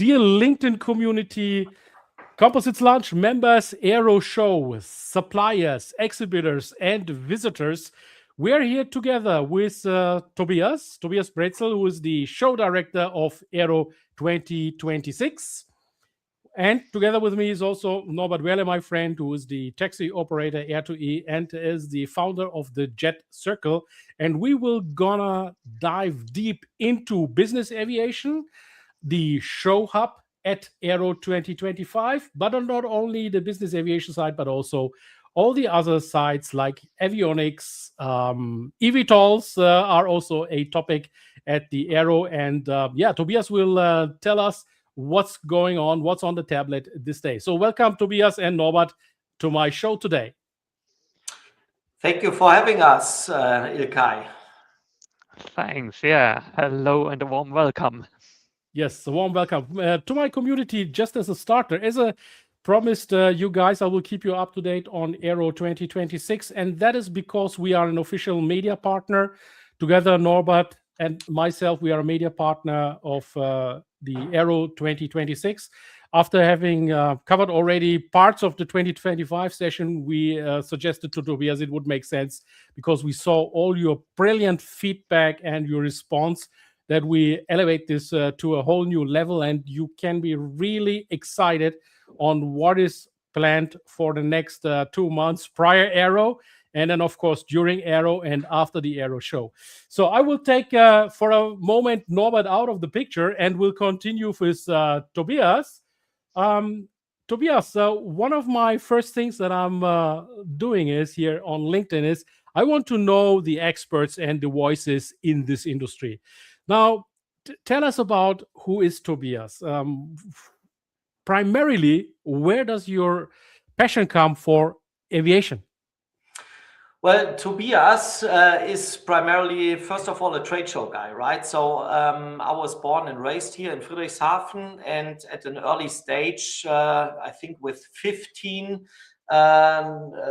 dear LinkedIn community, Composites Launch members, Aero Show, suppliers, exhibitors, and visitors. We're here together with Tobias Bretzel, who is the show director of AERO 2026. And together with me is also Norbert Werle, my friend, who is the taxi operator Air2E and is the founder of the Jet Circle. And we will gonna dive deep into business aviation, the show hub at AERO 2025, but not only the business aviation side, but also all the other sides like avionics, eVTOLs are also a topic at the AERO. And Tobias will tell us what's going on, what's on the tablet this day. So welcome, Tobias and Norbert, to my show today. Thank you for having us, Ilkay. Thanks. Yeah. Hello and a warm welcome. Yes, a warm welcome to my community. Just as a starter, as I promised you guys, I will keep you up to date on AERO 2026. And that is because we are an official media partner. Together, Norbert and myself, we are a media partner of the AERO 2026. After having covered already parts of the 2025 session, we suggested to Tobias it would make sense because we saw all your brilliant feedback and your response that we elevate this to a whole new level, and you can be really excited on what is planned for the next 2 months prior AERO, and then of course during AERO and after the AERO show. So I will take for a moment Norbert out of the picture and we'll continue with Tobias. Tobias, one of my first things that I'm doing is here on LinkedIn is I want to know the experts and the voices in this industry. Now, tell us about who is Tobias. Primarily, where does your passion come for aviation? Well, Tobias is primarily, first of all, a trade show guy, right? So I was born and raised here in Friedrichshafen, and at an early stage, I think with 15,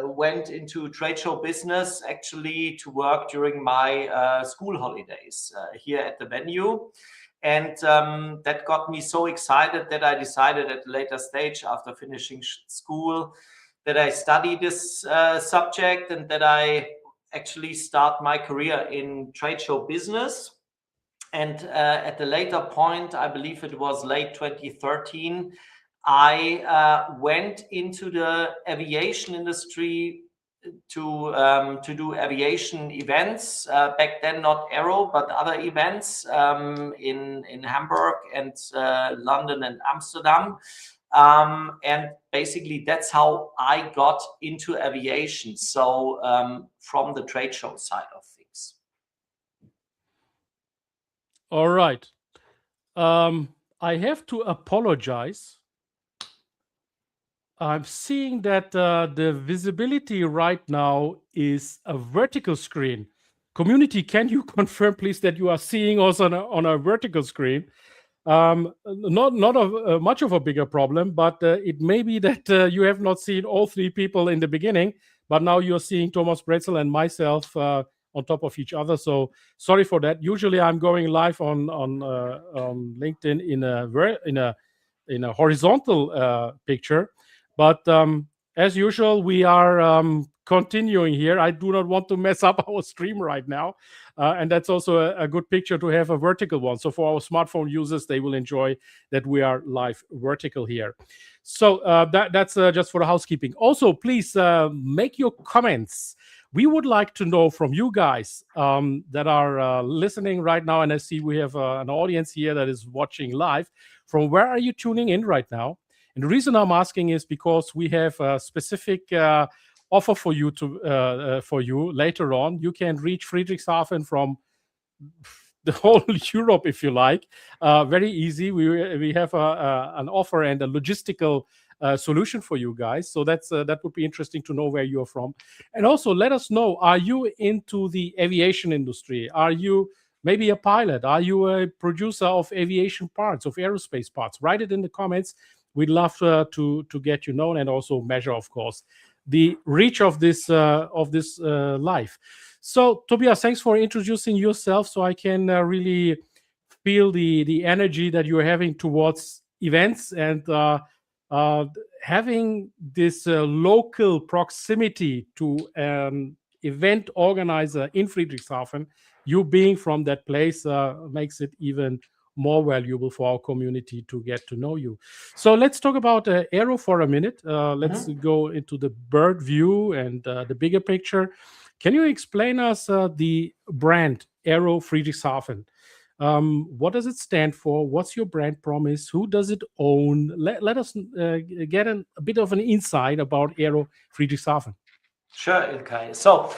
went into trade show business actually to work during my school holidays here at the venue. And that got me so excited that I decided at a later stage after finishing school that I study this subject and that I actually start my career in trade show business. And at the later point, I believe it was late 2013, I went into the aviation industry to do aviation events. Back then, not AERO, but other events in Hamburg and London and Amsterdam. And basically, that's how I got into aviation. So from the trade show side of things. All right. I have to apologize. I'm seeing that the visibility right now is a vertical screen. Community, can you confirm, please, that you are seeing us on a vertical screen? Not much of a bigger problem, but it may be that you have not seen all three people in the beginning, but now you're seeing Tobias Bretzel and myself on top of each other. So sorry for that. Usually I'm going live on LinkedIn in a horizontal picture. But as usual, we are continuing here. I do not want to mess up our stream right now. And that's also a good picture to have a vertical one. So for our smartphone users, they will enjoy that we are live vertical here. So that's just for the housekeeping. Also, please make your comments. We would like to know from you guys that are listening right now. And I see we have an audience here that is watching live. From where are you tuning in right now? And the reason I'm asking is because we have a specific offer for you later on. You can reach Friedrichshafen from the whole Europe if you like. Very easy. We have an offer and a logistical solution for you guys. So that would be interesting to know where you're from. And also let us know, are you into the aviation industry? Are you maybe a pilot? Are you a producer of aviation parts, of aerospace parts? Write it in the comments. We'd love to get you known and also measure, of course, the reach of this live. So, Tobias, thanks for introducing yourself, so I can really feel the energy that you're having towards events, and having this local proximity to event organizer in Friedrichshafen, you being from that place makes it even more valuable for our community to get to know you. So let's talk about AERO for a minute. Let's go into the bird view and the bigger picture. Can you explain us the brand AERO Friedrichshafen? What does it stand for? What's your brand promise? Who does it own? Let us get a bit of an insight about AERO Friedrichshafen. Sure, Ilkay. So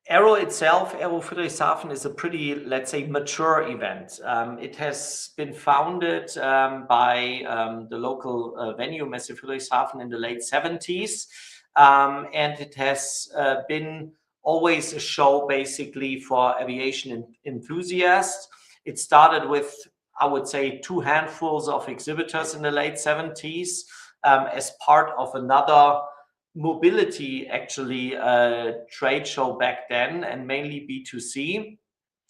AERO itself, AERO Friedrichshafen, is a pretty, let's say, mature event. It has been founded by the local venue, Messe Friedrichshafen, in the late 70s. And it has been always a show basically for aviation enthusiasts. It started with, I would say, 2 handfuls of exhibitors in the late 70s as part of another mobility actually trade show back then, and mainly B2C.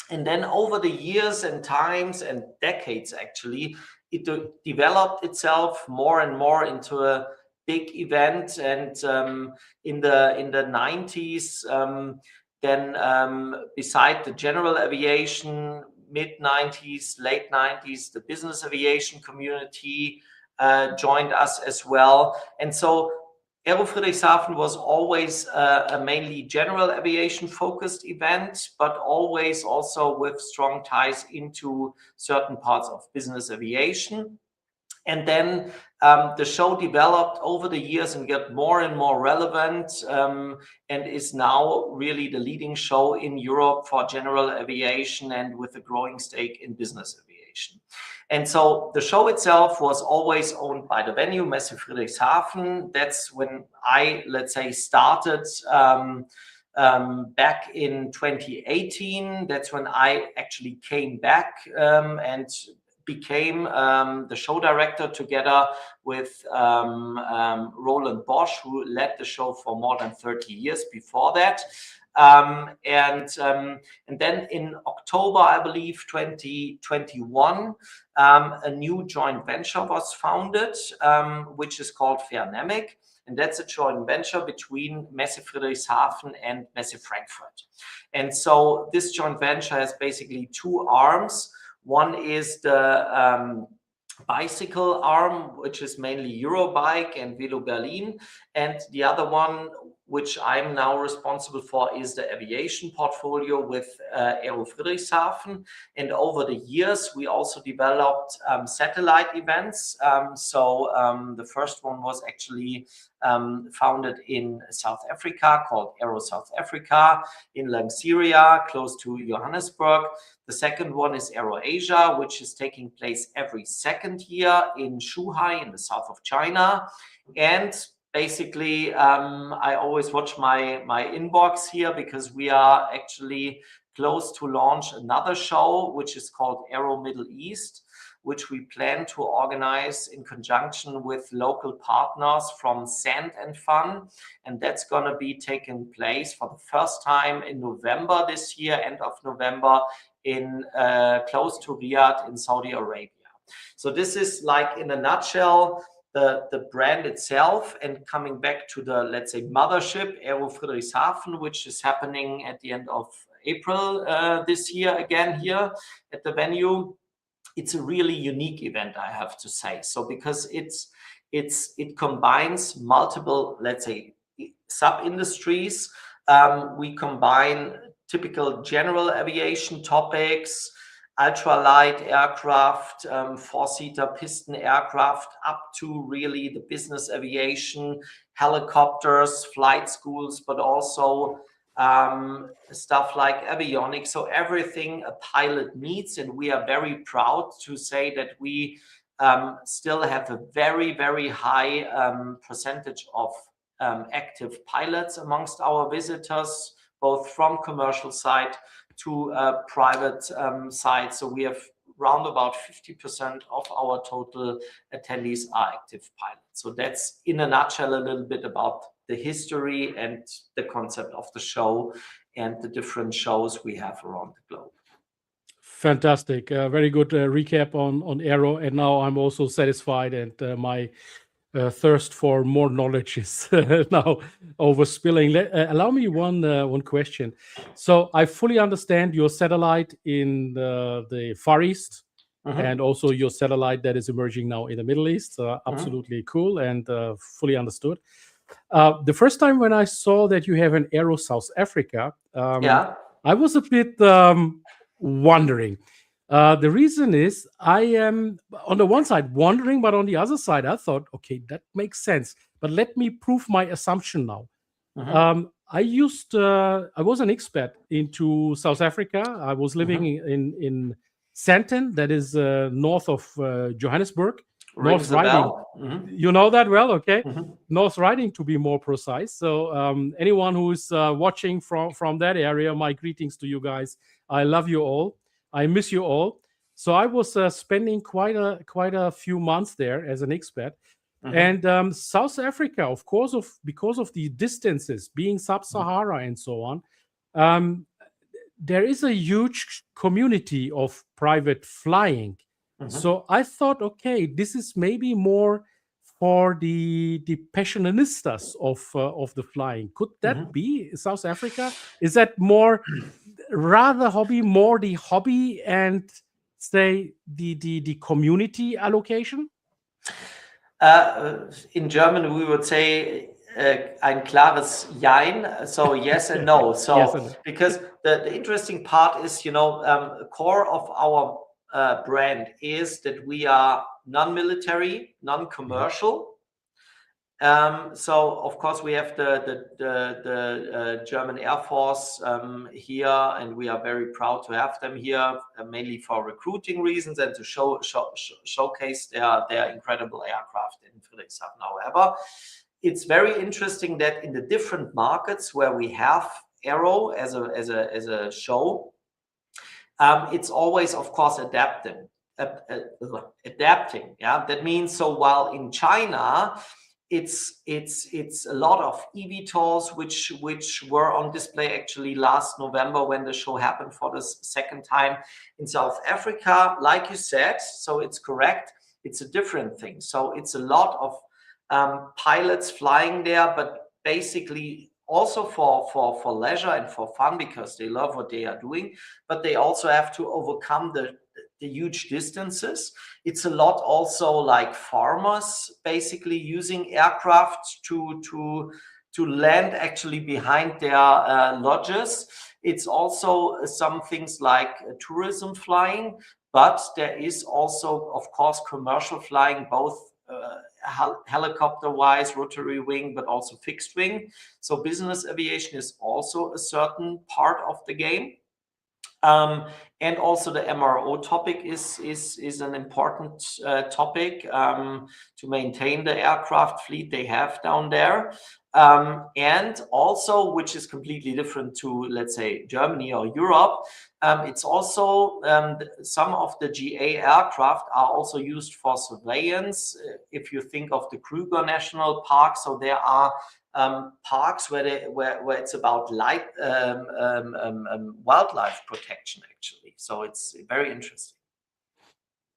And then over the years and times and decades, actually, it developed itself more and more into a big event. And in the 90s, then beside the general aviation, mid-90s, late 90s, the business aviation community joined us as well. And so AERO Friedrichshafen was always a mainly general aviation focused event, but always also with strong ties into certain parts of business aviation. And then the show developed over the years and got more and more relevant, and is now really the leading show in Europe for general aviation and with a growing stake in business aviation. And so the show itself was always owned by the venue, Messe Friedrichshafen. That's when I, let's say, started back in 2018. That's when I actually came back and became the show director together with Roland Bosch, who led the show for more than 30 years before that. And then in October, I believe, 2021, a new joint venture was founded, which is called Fernemic. And that's a joint venture between Messe Friedrichshafen and Messe Frankfurt. And so this joint venture has basically 2 arms. One is the bicycle arm, which is mainly Eurobike and Velo Berlin. And the other one, which I'm now responsible for, is the aviation portfolio with AERO Friedrichshafen. And over the years, we also developed satellite events. The first one was actually founded in South Africa, called AERO South Africa, in Lanseria, close to Johannesburg. The second one is AERO Asia, which is taking place every 2nd year in Zhuhai in the south of China. And basically, I always watch my inbox here because we are actually close to launch another show, which is called AERO Middle East, which we plan to organize in conjunction with local partners from Sand and Fun. And that's going to be taking place for the first time in November this year, end of November, in close to Riyadh in Saudi Arabia. So this is, like, in a nutshell, the brand itself. And coming back to the, let's say, mothership, AERO Friedrichshafen, which is happening at the end of April this year, again here at the venue. It's a really unique event, I have to say. So because it combines multiple, let's say, sub-industries. We combine typical general aviation topics, ultralight aircraft, 4-seater piston aircraft, up to really the business aviation, helicopters, flight schools, but also stuff like avionics. So everything a pilot needs. And we are very proud to say that we still have a very, very high percentage of active pilots amongst our visitors, both from commercial side to private side. So we have round about 50% of our total attendees are active pilots. So that's, in a nutshell, a little bit about the history and the concept of the show and the different shows we have around the globe. Fantastic. Very good recap on Aero. And now I'm also satisfied, and my thirst for more knowledge is now overspilling. Allow me one question. So I fully understand your satellite in the Far East, and also your satellite that is emerging now in the Middle East. Absolutely cool and fully understood. The first time when I saw that you have an Aero South Africa, I was a bit wondering. The reason is I am on the one side wondering, but on the other side, I thought, okay, that makes sense. But let me prove my assumption now. I was an expat into South Africa. I was living in Sandton, that is north of Johannesburg. North Riding. You know that well, okay? North Riding, to be more precise. So anyone who is watching from that area, my greetings to you guys. I love you all. I miss you all. So I was spending quite a few months there as an expat. And South Africa, of course, because of the distances, being sub-Sahara and so on, there is a huge community of private flying. So I thought, okay, this is maybe more for the passionistas of the flying. Could that be South Africa? Is that more rather hobby, more the hobby and say the community allocation? In German, we would say ein klares Jein, so yes and no. So Yes and no. because the interesting part is, core of our brand is that we are non-military, non-commercial. So of course we have the German Air Force here, and we are very proud to have them here, mainly for recruiting reasons and to showcase their incredible aircraft in Friedrichshafen. However, it's very interesting that in the different markets where we have Aero as a show, it's always, of course, adapting. Yeah, that means, so while in China it's a lot of eVTOLs which were on display actually last November when the show happened for the second time. In South Africa, like you said, so it's correct, it's a different thing. So it's a lot of pilots flying there, but basically also for leisure and for fun, because they love what they are doing, but they also have to overcome the huge distances. It's a lot also like farmers basically using aircraft to land actually behind their lodges. It's also some things like tourism flying, but there is also, of course, commercial flying, both helicopter wise, rotary wing, but also fixed wing. So business aviation is also a certain part of the game. And also the MRO topic is an important topic to maintain the aircraft fleet they have down there. And also, which is completely different to, let's say, Germany or Europe, it's also some of the GA aircraft are also used for surveillance. If you think of the Kruger National Park, so there are parks where it's about wildlife protection actually. So it's very interesting.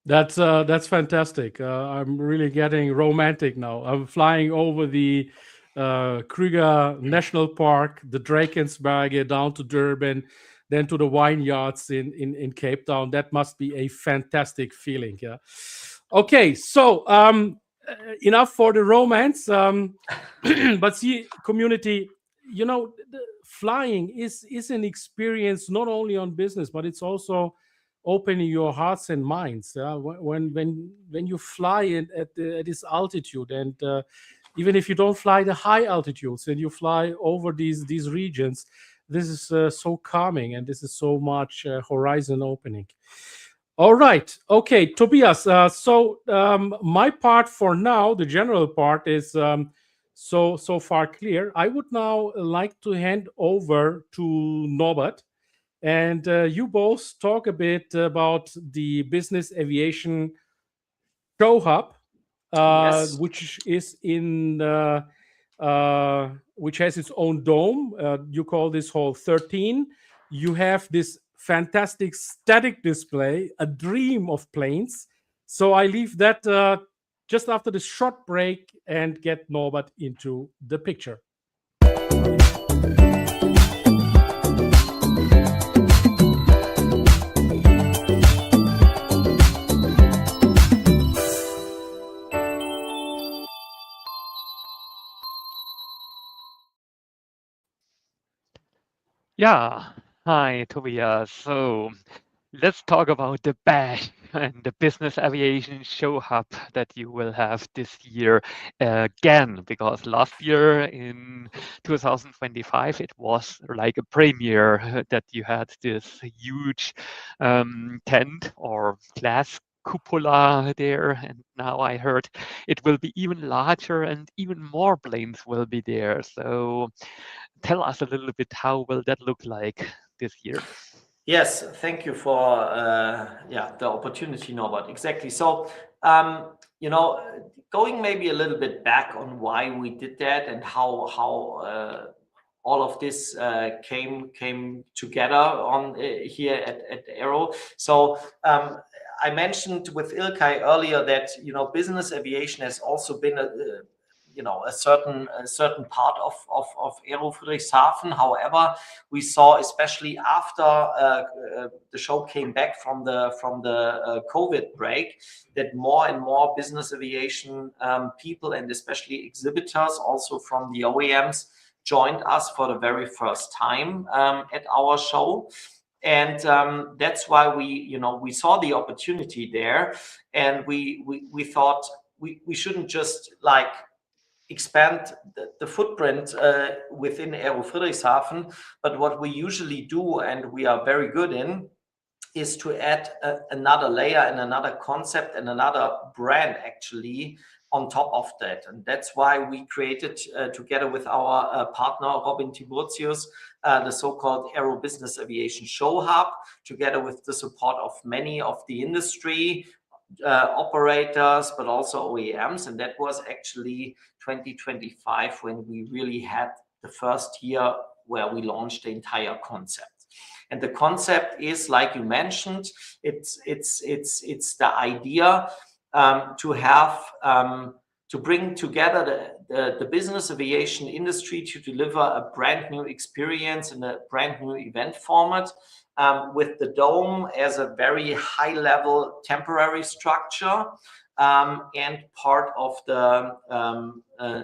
That's fantastic. I'm really getting romantic now. I'm flying over the Kruger National Park, the Drakensberge, down to Durban, then to the vineyards in Cape Town. That must be a fantastic feeling. Yeah. Okay, so enough for the romance. But see, community, the flying is an experience not only on business, but it's also opening your hearts and minds. When you fly at this altitude, and even if you don't fly the high altitudes and you fly over these regions, this is so calming, and this is so much horizon opening. All right. Okay, Tobias. So my part for now, the general part is so far clear. I would now like to hand over to Norbert, and you both talk a bit about the Business Aviation Show Hub, Yes. which is which has its own dome. You call this hall 13. You have this fantastic static display, a dream of planes. So I leave that just after this short break and get Norbert into the picture. Yeah. Hi, Tobias. So let's talk about the BASH and the Business Aviation Show Hub that you will have this year again, because last year in 2025, it was like a premiere that you had this huge tent or glass cupola there, and now I heard it will be even larger and even more planes will be there. So tell us a little bit, how will that look like this year? Yes, thank you for the opportunity, Norbert. Exactly. So, going maybe a little bit back on why we did that and how all of this came together on here at AERO. So I mentioned with Ilkay earlier that business aviation has also been a certain part of AERO Friedrichshafen. However, we saw, especially after the show came back from the COVID break, that more and more business aviation people, and especially exhibitors also from the OEMs, joined us for the very first time at our show. And that's why we saw the opportunity there, and we thought we shouldn't just like expand the footprint within AERO Friedrichshafen, but what we usually do, and we are very good in, is to add another layer and another concept and another brand actually on top of that. And that's why we created, together with our partner Robin Tiburtius, the so-called AERO Business Aviation Show Hub, together with the support of many of the industry operators, but also OEMs. And that was actually 2025 when we really had the first year where we launched the entire concept. And the concept is, like you mentioned, it's the idea to have to bring together the business aviation industry to deliver a brand new experience in a brand new event format, with the dome as a very high level temporary structure, and part of the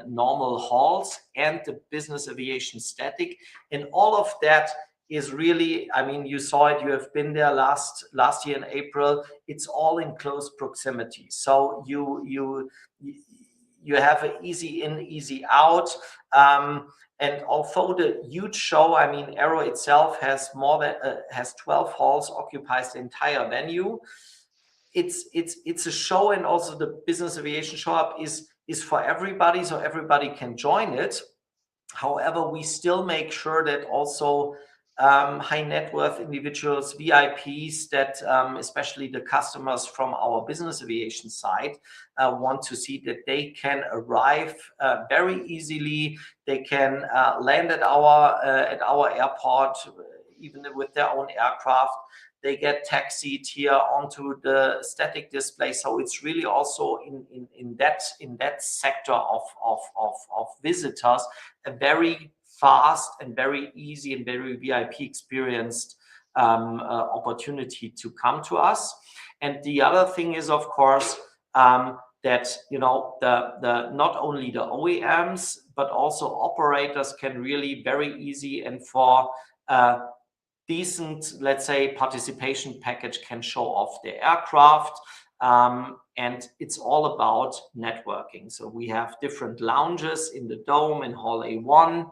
normal halls and the business aviation static. And all of that is really, I mean, you saw it, you have been there last year in April. It's all in close proximity. So you have an easy in, easy out. And although the huge show, I mean, AERO itself has more than has 12 halls, occupies the entire venue. It's a show, and also the Business Aviation Show Hub is for everybody, so everybody can join it. However, we still make sure that also high net worth individuals, VIPs, that especially the customers from our business aviation side want to see that they can arrive very easily. They can land at our airport, even with their own aircraft. They get taxied here onto the static display. So it's really also in that sector of visitors a very fast and very easy and very VIP experienced opportunity to come to us. And the other thing is, of course, that the not only the OEMs but also operators can really very easy and for decent, let's say, participation package can show off the aircraft. And it's all about networking. So we have different lounges in the dome in Hall A1.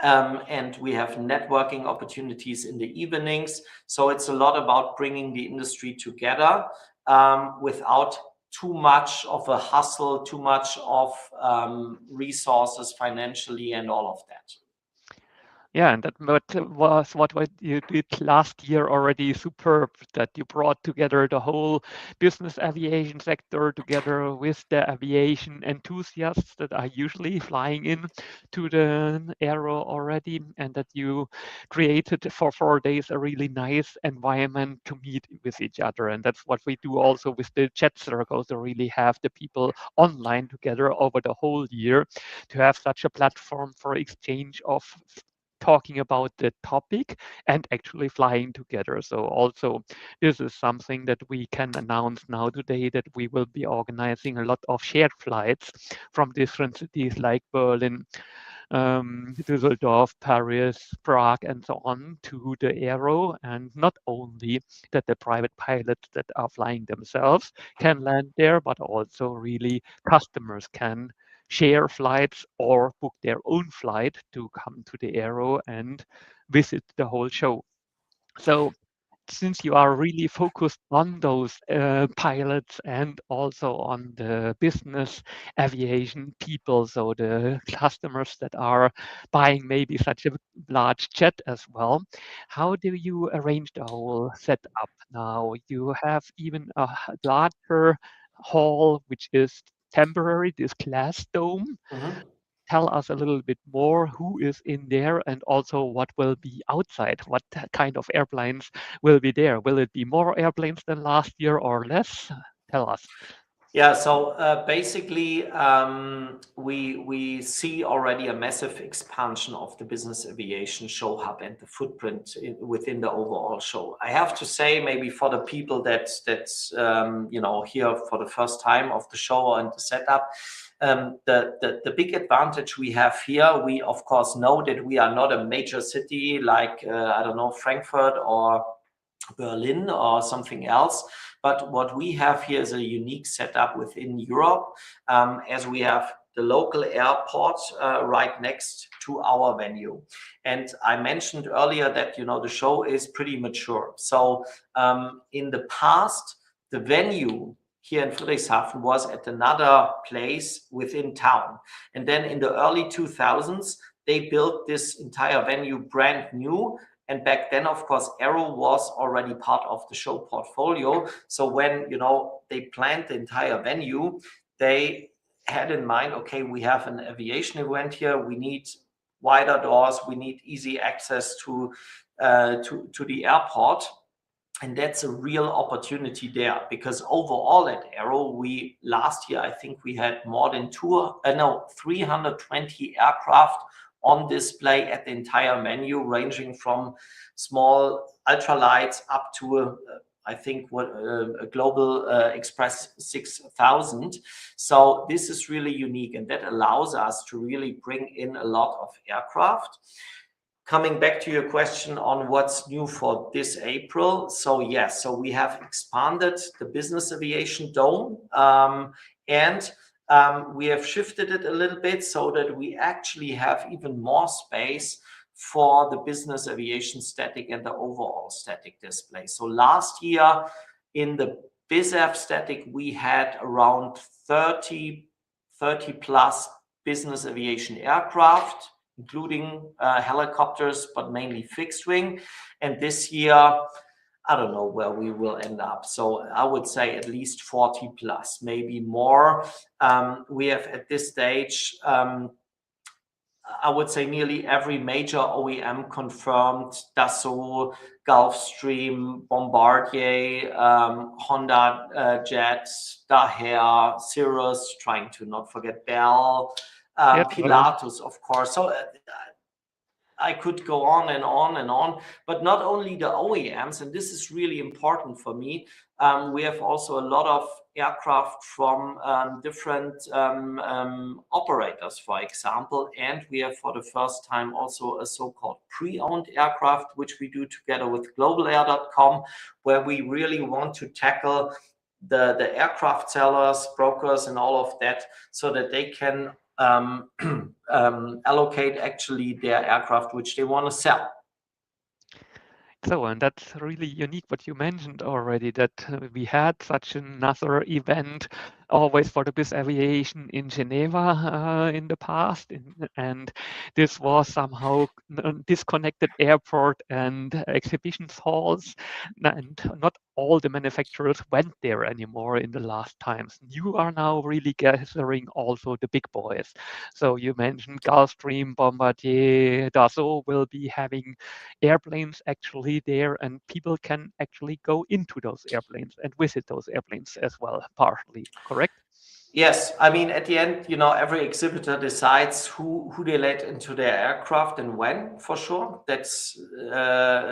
And we have networking opportunities in the evenings. So it's a lot about bringing the industry together without too much of a hustle, too much of resources financially and all of that. Yeah, and that was what you did last year already superb, that you brought together the whole business aviation sector together with the aviation enthusiasts that are usually flying in to the aero already, and that you created for 4 days a really nice environment to meet with each other. And that's what we do also with the chat circles, to really have the people online together over the whole year, to have such a platform for exchange of talking about the topic and actually flying together. So also this is something that we can announce now today, that we will be organizing a lot of shared flights from different cities like Berlin, Düsseldorf, Paris, Prague, and so on to the aero. And not only that the private pilots that are flying themselves can land there, but also really customers can share flights or book their own flight to come to the aero and visit the whole show. So since you are really focused on those pilots and also on the business aviation people, so the customers that are buying maybe such a large jet as well, how do you arrange the whole setup now? You have even a larger hall, which is temporary, this glass dome. Tell us a little bit more who is in there, and also what will be outside. What kind of airplanes will be there? Will it be more airplanes than last year or less? Tell us. Yeah, so basically, we see already a massive expansion of the business aviation show hub and the footprint within the overall show. I have to say, maybe for the people that's here for the first time of the show and the setup, the big advantage we have here, we of course know that we are not a major city like I don't know, Frankfurt or Berlin or something else. But what we have here is a unique setup within Europe, as we have the local airport right next to our venue. And I mentioned earlier that, the show is pretty mature. So in the past, the venue here in Friedrichshafen was at another place within town. And then in the early 2000s, they built this entire venue brand new. And back then, of course, Aero was already part of the show portfolio. So when, they planned the entire venue, they had in mind, okay, we have an aviation event here. We need wider doors. We need easy access to the airport. And that's a real opportunity there, because overall at Aero, last year, I think we had more than 320 aircraft on display at the entire menu, ranging from small ultralights up to I think a Global Express 6000. So this is really unique, and that allows us to really bring in a lot of aircraft. Coming back to your question on what's new for this April. So yes, so we have expanded the business aviation dome, and we have shifted it a little bit so that we actually have even more space for the business aviation static and the overall static display. So last year in the BizAv static, we had around 30 plus business aviation aircraft, including helicopters, but mainly fixed wing. And this year, I don't know where we will end up. So I would say at least 40 plus, maybe more. We have at this stage, I would say nearly every major OEM confirmed: Dassault, Gulfstream, Bombardier, Honda Jets, Daher, Cirrus, trying to not forget Bell, Pilatus, of course. So I could go on and on and on, but not only the OEMs, and this is really important for me. We have also a lot of aircraft from different operators, for example, and we have for the first time also a so-called pre-owned aircraft, which we do together with globalair.com, where we really want to tackle the aircraft sellers, brokers, and all of that, so that they can allocate actually their aircraft which they want to sell. So, and that's really unique what you mentioned already, that we had such another event always for the business aviation in Geneva in the past, and this was somehow disconnected airport and exhibition halls, and not all the manufacturers went there anymore in the last times. You are now really gathering also the big boys. So you mentioned Gulfstream, Bombardier, Dassault will be having airplanes actually there, and people can actually go into those airplanes and visit those airplanes as well, partly, correct? Yes, I mean, at the end, you know, every exhibitor decides who they let into their aircraft and when, for sure. That's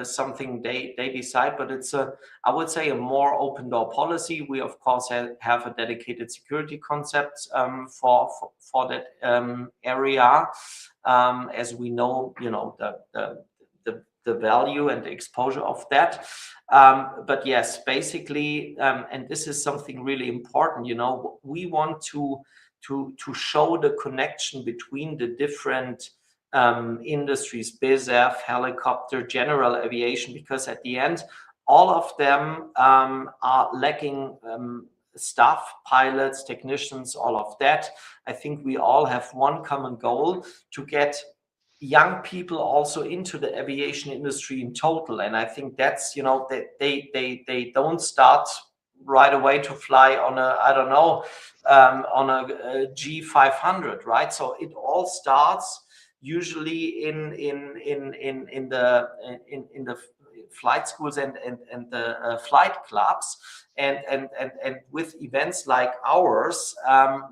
something they decide, but it's I would say, a more open door policy. We, of course, have a dedicated security concept for that area, as we know, you know, the value and the exposure of that. But yes, basically, and this is something really important, you know, we want to show the connection between the different industries, BizAv, helicopter, general aviation, because at the end, all of them are lacking staff, pilots, technicians, all of that. I think we all have one common goal: to get young people also into the aviation industry in total. And I think that's, you know, that they don't start right away to fly on a, I don't know, on a G500, right? So it all starts usually in the flight schools and the flight clubs, and with events like ours,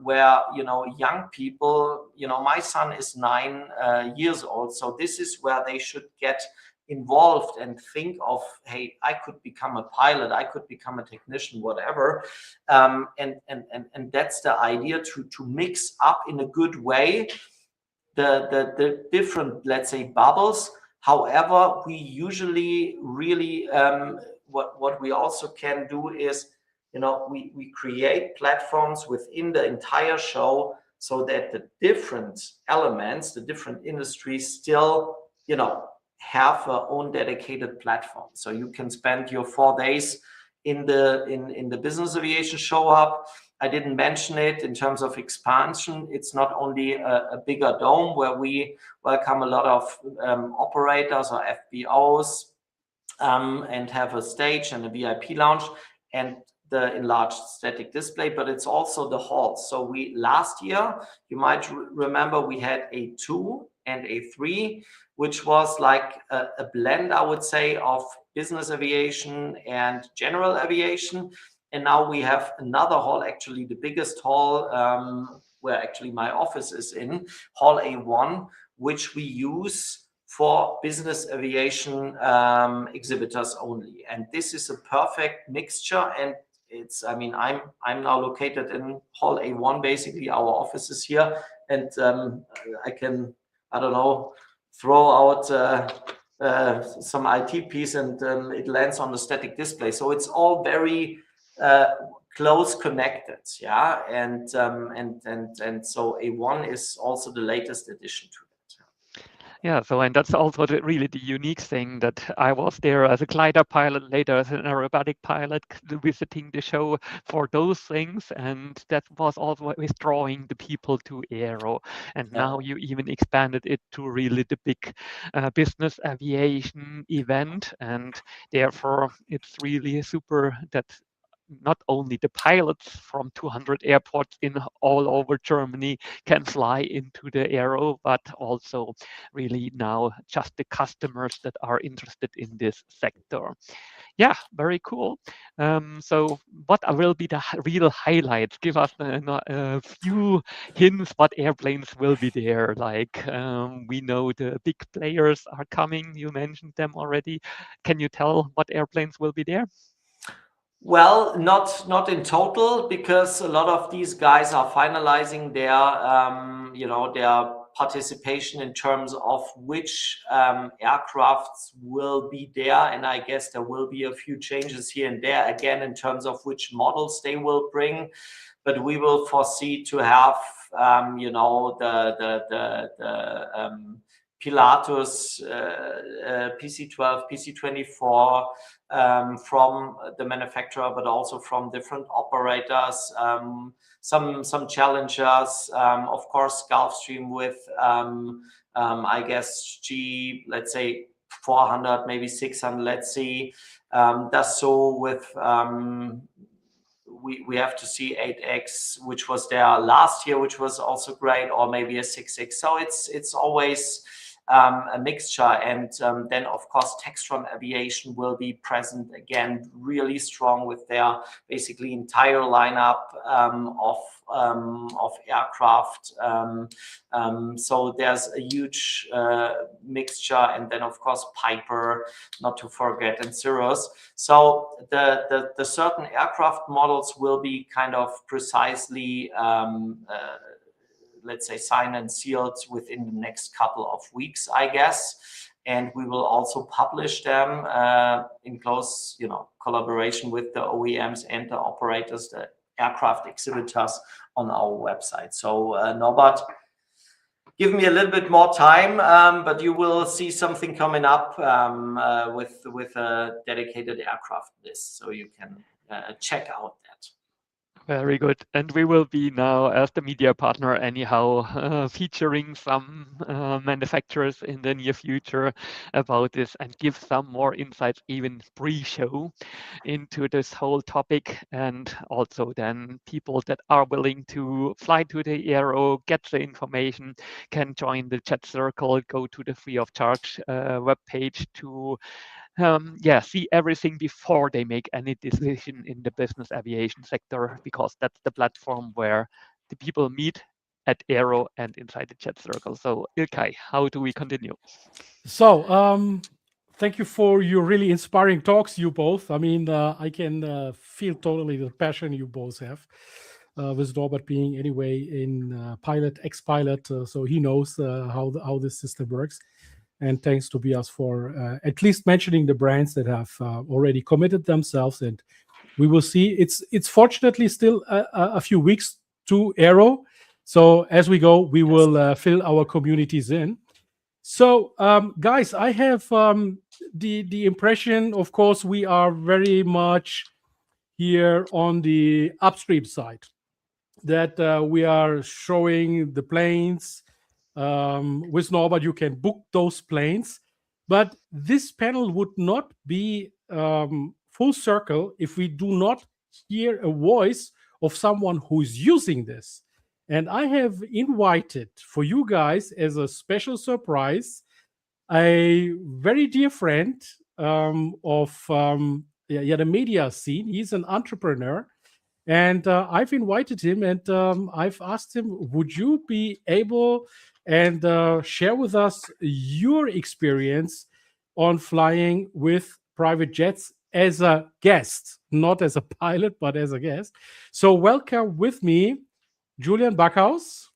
where, you know, young people, you know, my son is 9 years old, so this is where they should get involved and think of, hey, I could become a pilot, I could become a technician, whatever. And that's the idea, to mix up in a good way the different, let's say, bubbles. However, we usually really, what we also can do is, you know, we create platforms within the entire show, so that the different elements, the different industries still, you know, have their own dedicated platform. So you can spend your 4 days in the business aviation show hub. I didn't mention it in terms of expansion. It's not only a bigger dome where we welcome a lot of operators or FBOs, and have a stage and a VIP lounge and the enlarged static display, but it's also the hall. So we, last year, you might remember, we had a 2 and a 3, which was like a blend, I would say, of business aviation and general aviation. And now we have another hall, actually the biggest hall, where actually my office is in, Hall A1, which we use for business aviation exhibitors only. And this is a perfect mixture. And it's, I mean, I'm now located in Hall A1, basically our office is here, and I can, I don't know, throw out some IT piece and it lands on the static display. So it's all very close connected, yeah. And so A1 is also the latest addition to that. Yeah, so and that's also really the unique thing, that I was there as a glider pilot, later as an aerobatic pilot, visiting the show for those things, and that was also drawing the people to Aero. And now you even expanded it to really the big business aviation event, and therefore it's really super that not only the pilots from 200 airports in all over Germany can fly into the Aero, but also really now just the customers that are interested in this sector. Yeah, very cool. So what will be the real highlights? Give us a few hints what airplanes will be there. Like we know the big players are coming. You mentioned them already. Can you tell what airplanes will be there? Well, not in total, because a lot of these guys are finalizing their, you know, their participation in terms of which aircrafts will be there. And I guess there will be a few changes here and there, again, in terms of which models they will bring. But we will foresee to have, you know, the Pilatus, PC-12, PC-24, from the manufacturer, but also from different operators. some challengers. Of course, Gulfstream with I guess let's say 400, maybe 600. Let's see. Dassault with we have to see 8X, which was there last year, which was also great, or maybe a 6X. So it's always a mixture. And then, of course, Textron Aviation will be present again, really strong with their basically entire lineup of aircraft. So there's a huge mixture. And then, of course, Piper, not to forget, and Cirrus. So the certain aircraft models will be kind of precisely let's say signed and sealed within the next couple of weeks, I guess. And we will also publish them in close, collaboration with the OEMs and the operators, the aircraft exhibitors on our website. So Norbert, give me a little bit more time, but you will see something coming up with a dedicated aircraft list, so you can check out that. Very good. And we will be now, as the media partner anyhow, featuring some manufacturers in the near future about this and give some more insights, even pre-show, into this whole topic. And also then people that are willing to fly to the AERO, get the information, can join the chat circle, go to the free of charge webpage to see everything before they make any decision in the business aviation sector, because that's the platform where the people meet at AERO and inside the chat circle. So Ilkay, how do we continue? So thank you for your really inspiring talks, you both. I mean, I can feel totally the passion you both have. With Norbert being anyway in ex-pilot, so he knows how this system works. And thanks, Tobias, for at least mentioning the brands that have already committed themselves. And we will see. It's fortunately still a few weeks to AERO. So as we go, we will fill our communities in. So, guys, I have the impression, of course, we are very much here on the upstream side, that we are showing the planes. With Norbert, you can book those planes, but this panel would not be full circle if we do not hear a voice of someone who's using this. And I have invited for you guys as a special surprise a very dear friend of the media scene. He's an entrepreneur. And I've invited him, and I've asked him, would you be able and share with us your experience on flying with private jets as a guest, not as a pilot, but as a guest. So welcome with me, Julian Backhaus.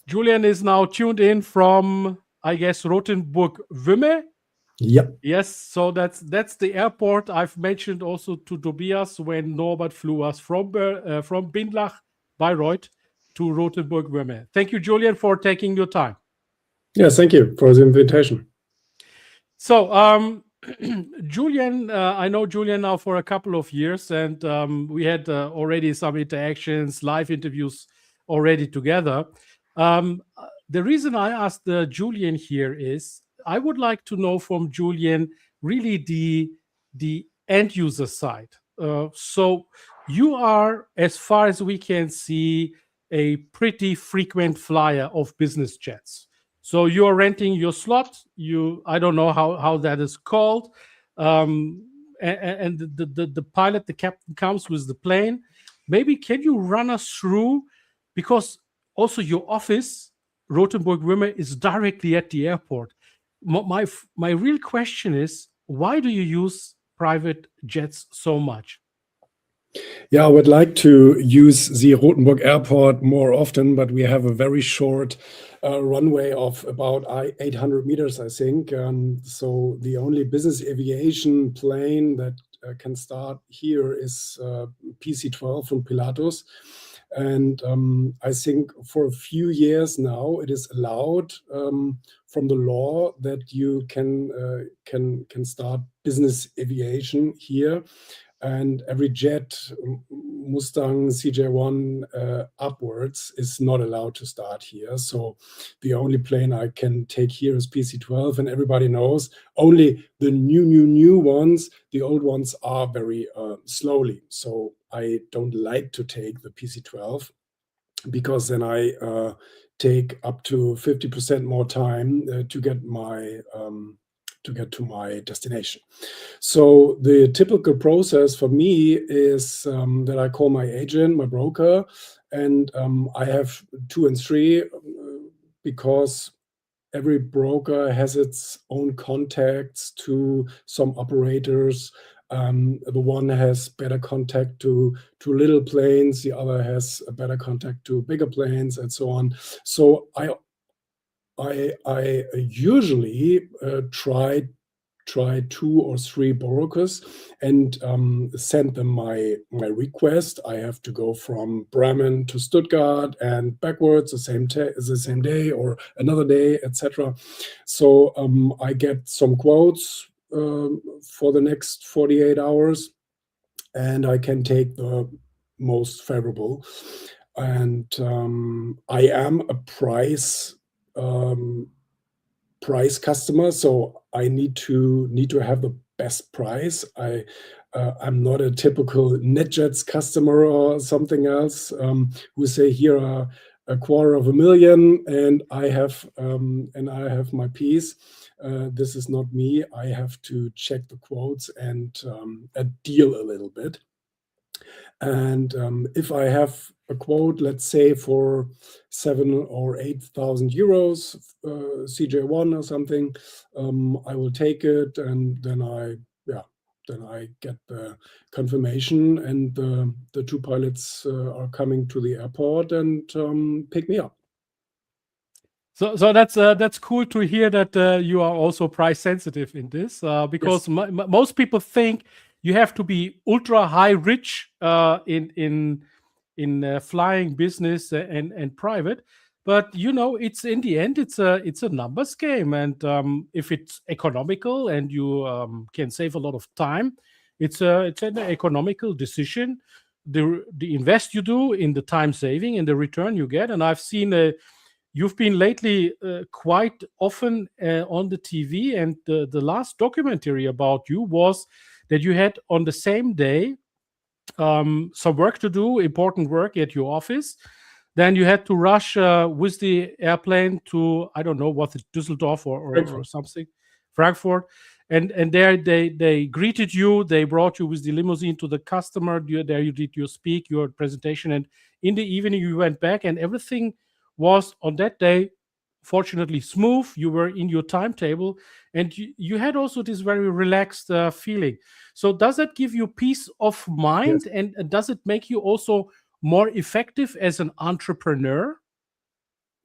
Julian is now tuned in from, I guess, Rothenburg-Wümme. Yep. Yes, so that's the airport I've mentioned also to Tobias when Norbert flew us from Bindlach, Bayreuth to Rothenburg-Wümme. Thank you, Julian, for taking your time. Yes, thank you for the invitation. So, Julian, I know Julian now for a couple of years, and we had already some interactions, live interviews already together. The reason I asked Julian here is I would like to know from Julian really the end user side. So you are, as far as we can see, a pretty frequent flyer of business jets. So you're renting your slot. I don't know how that is called. And the pilot, the captain comes with the plane. Maybe can you run us through, because also your office, Rothenburg-Wümme, is directly at the airport. My real question is, why do you use private jets so much? Yeah, I would like to use the Rothenburg Airport more often, but we have a very short runway of about 800 meters, I think. So the only business aviation plane that can start here is PC-12 from Pilatus. And I think for a few years now, it is allowed from the law that you can start business aviation here. and every jet, Mustang, CJ1 upwards is not allowed to start here. So the only plane I can take here is PC-12, and everybody knows only the new ones. The old ones are very slowly. So I don't like to take the PC-12 because then I take up to 50% more time to get to my destination. So the typical process for me is that I call my agent, my broker, and I have 2 and 3 because every broker has its own contacts to some operators. The one has better contact to little planes, the other has a better contact to bigger planes, and so on. So I usually try 2 or 3 brokers and send them my request. I have to go from Bremen to Stuttgart and backwards the same day or another day, etc. So I get some quotes for the next 48 hours, and I can take the most favorable. And I am a price customer, so I need to have the best price. I'm not a typical NetJets customer or something else who say here are $250,000 and I have my piece. This is not me. I have to check the quotes and deal a little bit. And if I have a quote, let's say for 7,000 or 8,000 euros, CJ1 or something, I will take it, and then I get the confirmation, and the 2 pilots are coming to the airport and pick me up. So that's cool to hear that you are also price sensitive in this, because Yes. most people think you have to be ultra high rich in flying business and private, but it's in the end it's a numbers game, and if it's economical and you can save a lot of time, it's an economical decision. The invest you do in the time saving and the return you get, and I've seen you've been lately quite often on the TV, and the last documentary about you was that you had on the same day some work to do, important work at your office. Then you had to rush with the airplane to, I don't know, what, Düsseldorf or something, Frankfurt. And there they greeted you. They brought you with the limousine to the customer. There you did your speak, your presentation. And in the evening, you went back, and everything was on that day fortunately smooth. You were in your timetable, and you had also this very relaxed feeling. So does that give you peace of mind? Yes. And does it make you also more effective as an entrepreneur?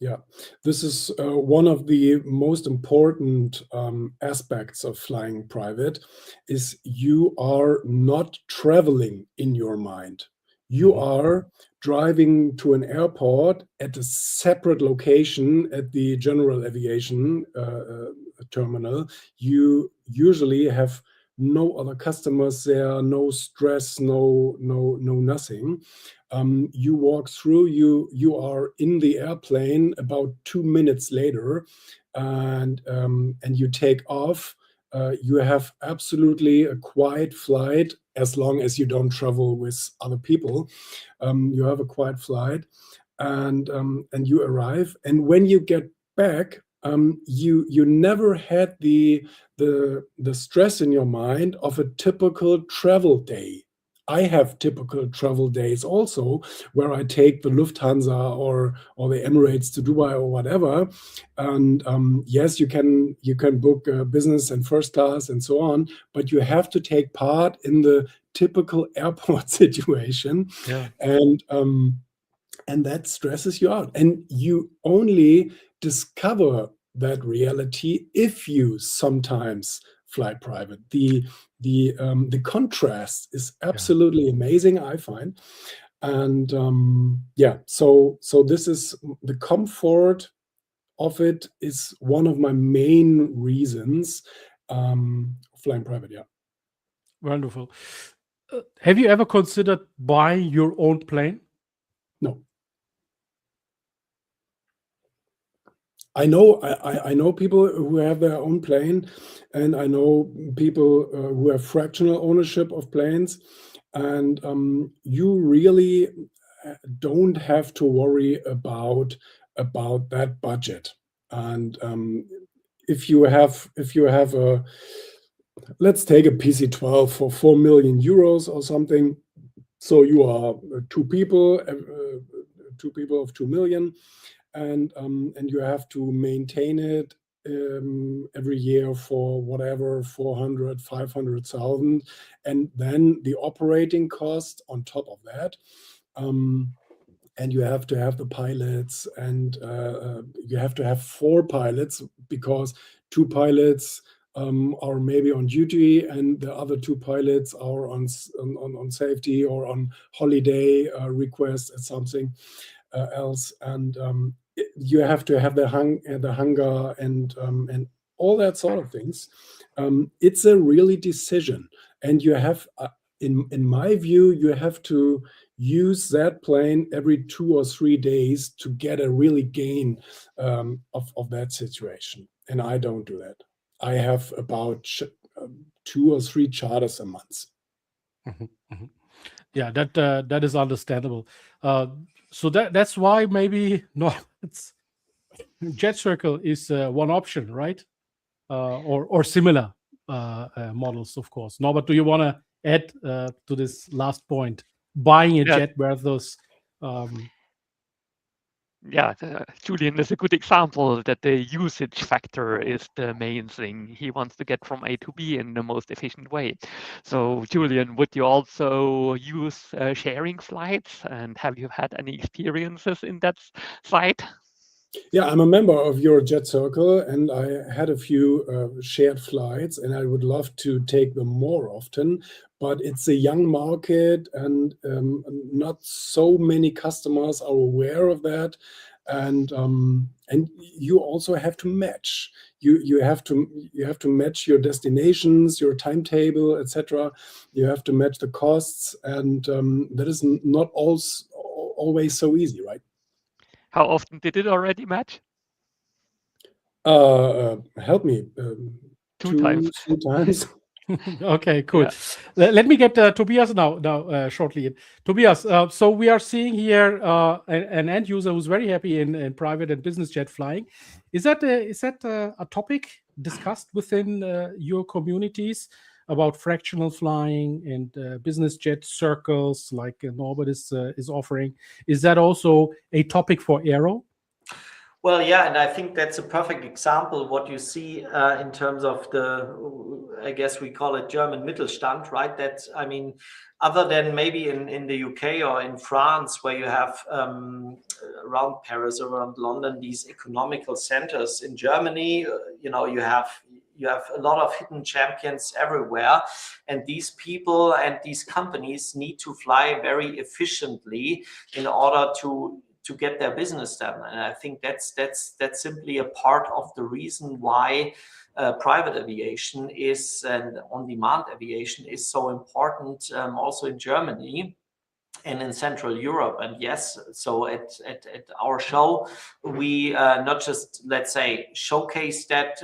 Yeah, this is one of the most important aspects of flying private, is you are not traveling in your mind. You are driving to an airport at a separate location at the General Aviation terminal. You usually have no other customers there, no stress, no nothing. You walk through, you are in the airplane about 2 minutes later, and you take off. You have absolutely a quiet flight, as long as you don't travel with other people. You have a quiet flight, and you arrive. And when you get back, you never had the stress in your mind of a typical travel day. I have typical travel days also, where I take the Lufthansa or the Emirates to Dubai or whatever. And yes, you can book business and first class and so on, but you have to take part in the typical airport situation. Yeah. And that stresses you out. And you only discover that reality if you sometimes fly private. The contrast is absolutely amazing, I find. And so this is the comfort of it is one of my main reasons flying private. Yeah. Wonderful. Have you ever considered buying your own plane? No. I know people who have their own plane, and I know people who have fractional ownership of planes, and you really don't have to worry about that budget. And if you have a, let's take a PC-12 for 4 million euros or something, so you are two people of 2 million, and you have to maintain it every year for whatever 400, 500,000, and then the operating cost on top of that. And you have to have the pilots, and you have to have 4 pilots, because 2 pilots are maybe on duty, and the other 2 pilots are on safety or on holiday request or something else. And you have to have the hangar and all that sort of things. It's a really decision, and you have, in my view, you have to use that plane every 2 or 3 days to get a really gain of that situation. And I don't do that. I have about 2 or 3 charters a month. Yeah, that is understandable. So that's why maybe it's Jet Circle is one option, right? Or similar models, of course. Norbert, do you want to add to this last point? Buying a jet versus Julian is a good example that the usage factor is the main thing. He wants to get from A to B in the most efficient way. So, Julian, would you also use sharing flights? And have you had any experiences in that side? Yeah, I'm a member of your Jet Circle, and I had a few shared flights, and I would love to take them more often. But it's a young market, and not so many customers are aware of that. And you also have to match. You have to match your destinations, your timetable, etc. You have to match the costs, and that is not always so easy, right? How often did it already match? Help me. 2 times. 2 times. Okay, cool. Yeah. Let me get Tobias now shortly. Tobias, so we are seeing here an end user who's very happy in private and business jet flying. Is that a topic discussed within your communities about fractional flying and business jet circles like Norbert is offering? Is that also a topic for AERO? Well, yeah, and I think that's a perfect example what you see in terms of I guess we call it German Mittelstand, right? That's, I mean, other than maybe in the UK or in France, where you have around Paris, around London, these economical centers. In Germany, you have a lot of hidden champions everywhere, and these people and these companies need to fly very efficiently in order to get their business done. And I think that's simply a part of the reason why private aviation is, and on-demand aviation is so important also in Germany and in Central Europe. And yes, so at our show, we not just, let's say, showcase that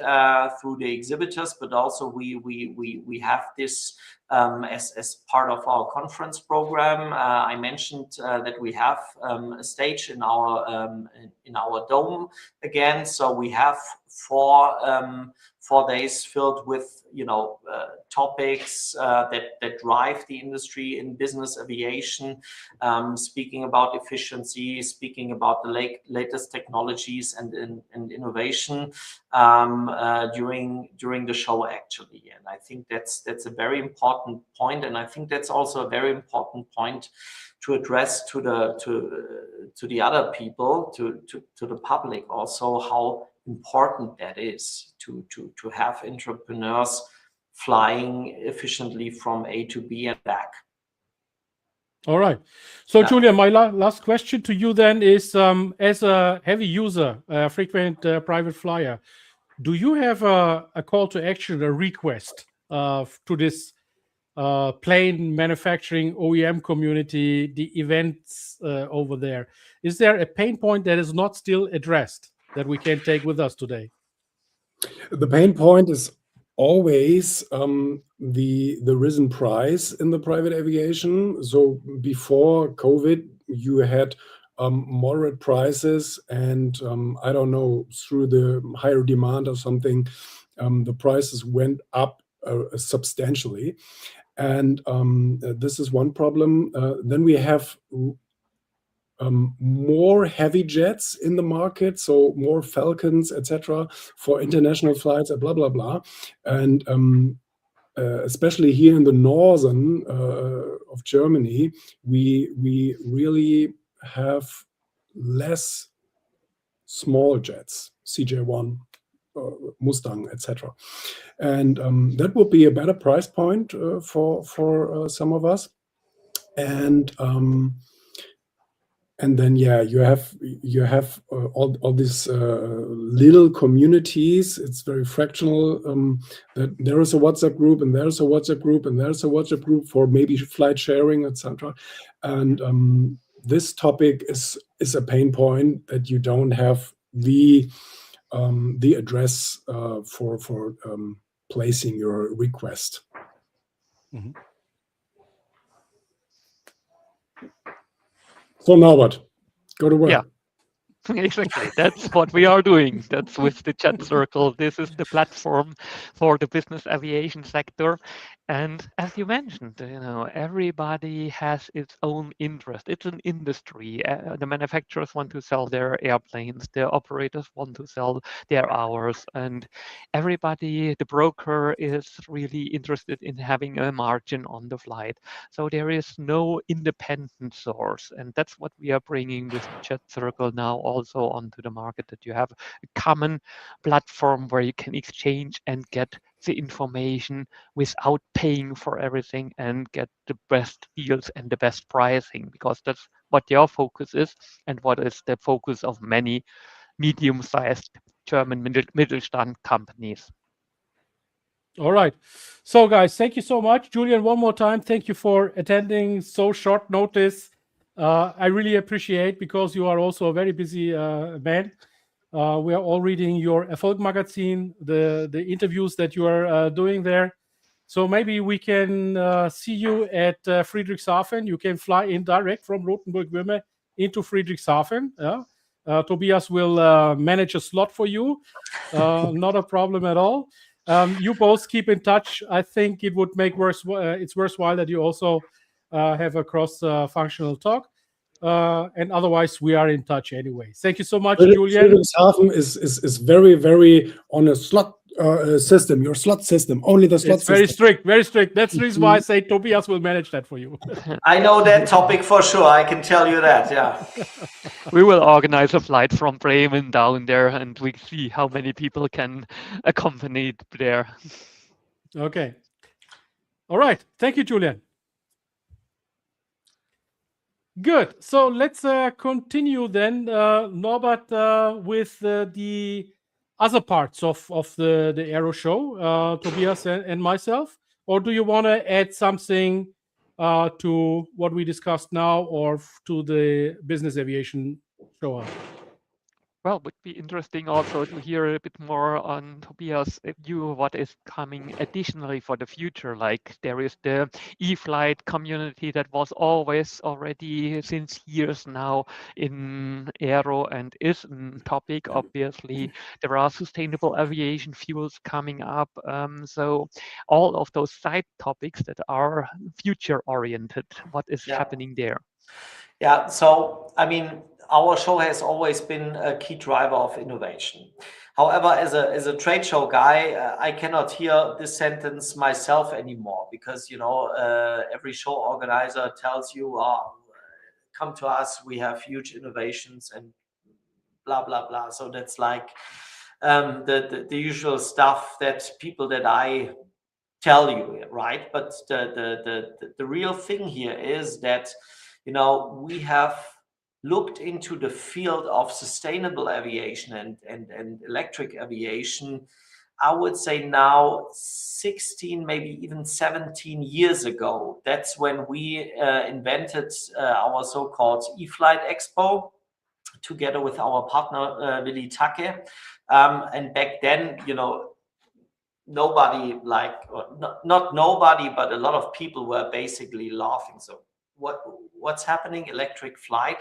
through the exhibitors, but also we have this as part of our conference program. I mentioned that we have a stage in our dome again. So we have 4 days filled with topics that drive the industry in business aviation, speaking about efficiency, speaking about the latest technologies and innovation during the show, actually. And I think that's a very important point, and I think that's also a very important point to address to the other people, to the public also, how important that is to have entrepreneurs flying efficiently from A to B and back. All right. So, Julian, my last question to you then is, as a heavy user, a frequent private flyer, do you have a call to action, a request to this plane manufacturing OEM community, the events over there. Is there a pain point that is not still addressed that we can take with us today? The pain point is always the risen price in the private aviation. So before COVID, you had moderate prices, and I don't know, through the higher demand or something, the prices went up substantially. And this is one problem. Then we have more heavy jets in the market, so more Falcons, etc., for international flights, blah blah blah, and especially here in the northern of Germany, we really have less small jets, CJ1, Mustang, etc., and that would be a better price point for some of us, and then yeah, you have all these little communities. It's very fractional. That there is a WhatsApp group, and there's a WhatsApp group, and there's a WhatsApp group for maybe flight sharing, etc. And this topic is a pain point that you don't have the address for placing your request. Mm-hmm. So Norbert, go to work. Yeah. Exactly. That's what we are doing. That's with the Chat Circle. This is the platform for the business aviation sector. And as you mentioned, everybody has its own interest. It's an industry. The manufacturers want to sell their airplanes. The operators want to sell their hours. And everybody, the broker, is really interested in having a margin on the flight. So there is no independent source. And that's what we are bringing with the Chat Circle now also onto the market, that you have a common platform where you can exchange and get the information without paying for everything and get the best deals and the best pricing, because that's what your focus is and what is the focus of many medium-sized German Mittelstand companies. All right. So guys, thank you so much. Julian, one more time, thank you for attending so short notice. I really appreciate, because you are also a very busy man. We are all reading your Erfolg magazine, the interviews that you are doing there. So maybe we can see you at Friedrichshafen. You can fly in direct from Rothenburg-Würme into Friedrichshafen. Yeah? Tobias will manage a slot for you. Not a problem at all. You both keep in touch. I think it would make it's worthwhile that you also have a cross-functional talk. And otherwise, we are in touch anyway. Thank you so much, Julian. Friedrichshafen is very, very on a slot system, your slot system, only the slot system. Very strict, very strict. That's the reason why I say Tobias will manage that for you. I know that topic for sure. I can tell you that, yeah. We will organize a flight from Bremen down there, and we see how many people can accompany there. Okay. All right. Thank you, Julian. Good. So let's continue then, Norbert, with the other parts of the Aero show, Tobias and myself. Or do you want to add something to what we discussed now, or to the business aviation show? Well, would be interesting also to hear a bit more on Tobias' view, what is coming additionally for the future. Like there is the e-flight community that was always already since years now in Aero and is a topic. Obviously, there are sustainable aviation fuels coming up. So all of those side topics that are future oriented, what is happening there? Yeah, so I mean, our show has always been a key driver of innovation. However, as a trade show guy, I cannot hear this sentence myself anymore, because every show organizer tells you, come to us, we have huge innovations and blah blah blah. So that's like the usual stuff that people that I tell you, right? But the real thing here is that we have looked into the field of sustainable aviation and electric aviation I would say now 16, maybe even 17 years ago. That's when we invented our so-called eFlight Expo together with our partner Willy Take. And back then, you know, nobody, like, not nobody, but a lot of people were basically laughing. So what's happening? Electric flight.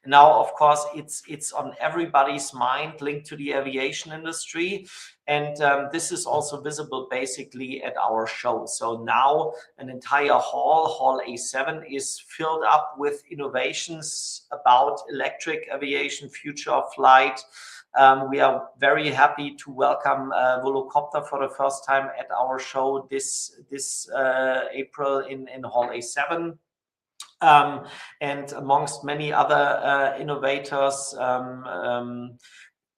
Now, of course, it's on everybody's mind, linked to the aviation industry, and this is also visible basically at our show. So now an entire hall A7, is filled up with innovations about electric aviation, future of flight. We are very happy to welcome Volocopter for the first time at our show this April in Hall A7. And amongst many other innovators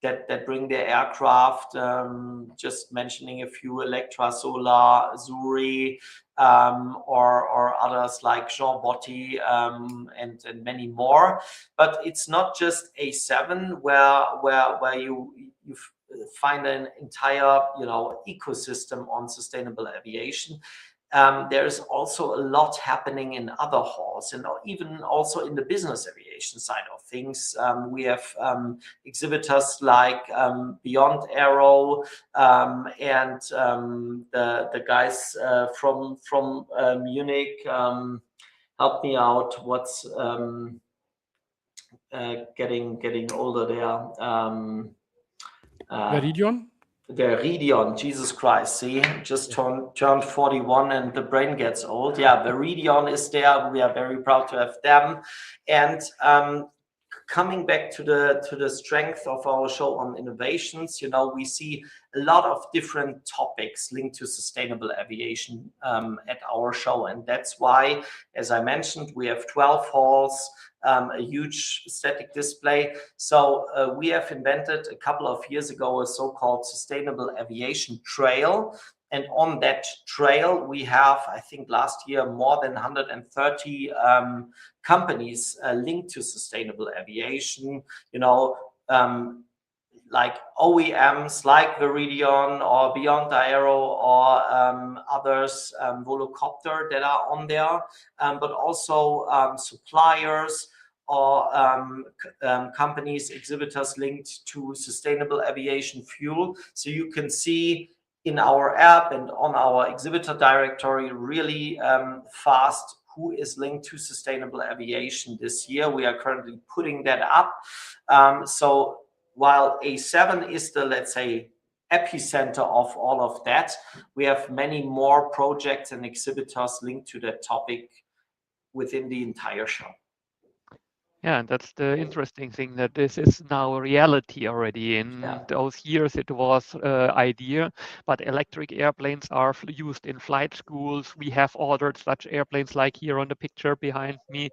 that bring their aircraft, just mentioning a few, Electra Solar, Zuri, or others like Jean Botti, and many more. But it's not just A7 where you find an entire, you know, ecosystem on sustainable aviation. There is also a lot happening in other halls, and even also in the business aviation side of things. We have exhibitors like Beyond Aero, and the guys from Munich. Help me out. What's getting older there? Meridian? The Veridion, Jesus Christ, see, just turned 41 and the brain gets old. Yeah, Veridion is there. We are very proud to have them. And coming back to the strength of our show on innovations, you know, we see a lot of different topics linked to sustainable aviation at our show. And that's why, as I mentioned, we have 12 halls, a huge static display. So we have invented a couple of years ago a so-called sustainable aviation trail. And on that trail, we have, I think last year, more than 130 companies linked to sustainable aviation, you know, like OEMs like Veridion or Beyond Aero or others, Volocopter, that are on there, but also suppliers or companies, exhibitors linked to sustainable aviation fuel. So you can see in our app and on our exhibitor directory really fast who is linked to sustainable aviation this year. We are currently putting that up. So while A7 is the, let's say, epicenter of all of that, we have many more projects and exhibitors linked to that topic within the entire show. Yeah, and that's the interesting thing, that this is now a reality already. In those years, it was idea, but electric airplanes are used in flight schools. We have ordered such airplanes like here on the picture behind me.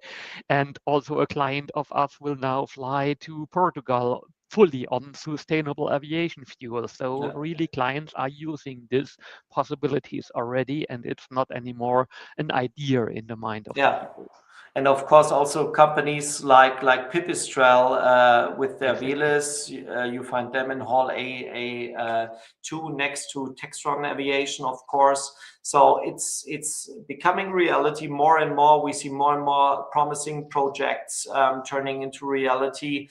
And also a client of us will now fly to Portugal fully on sustainable aviation fuel. So really clients are using these possibilities already, and it's not anymore an idea in the mind of people. And of course, also companies like Pipistrel with their Veles, you find them in Hall A2 next to Textron Aviation, of course. So it's becoming reality more and more. We see more and more promising projects turning into reality.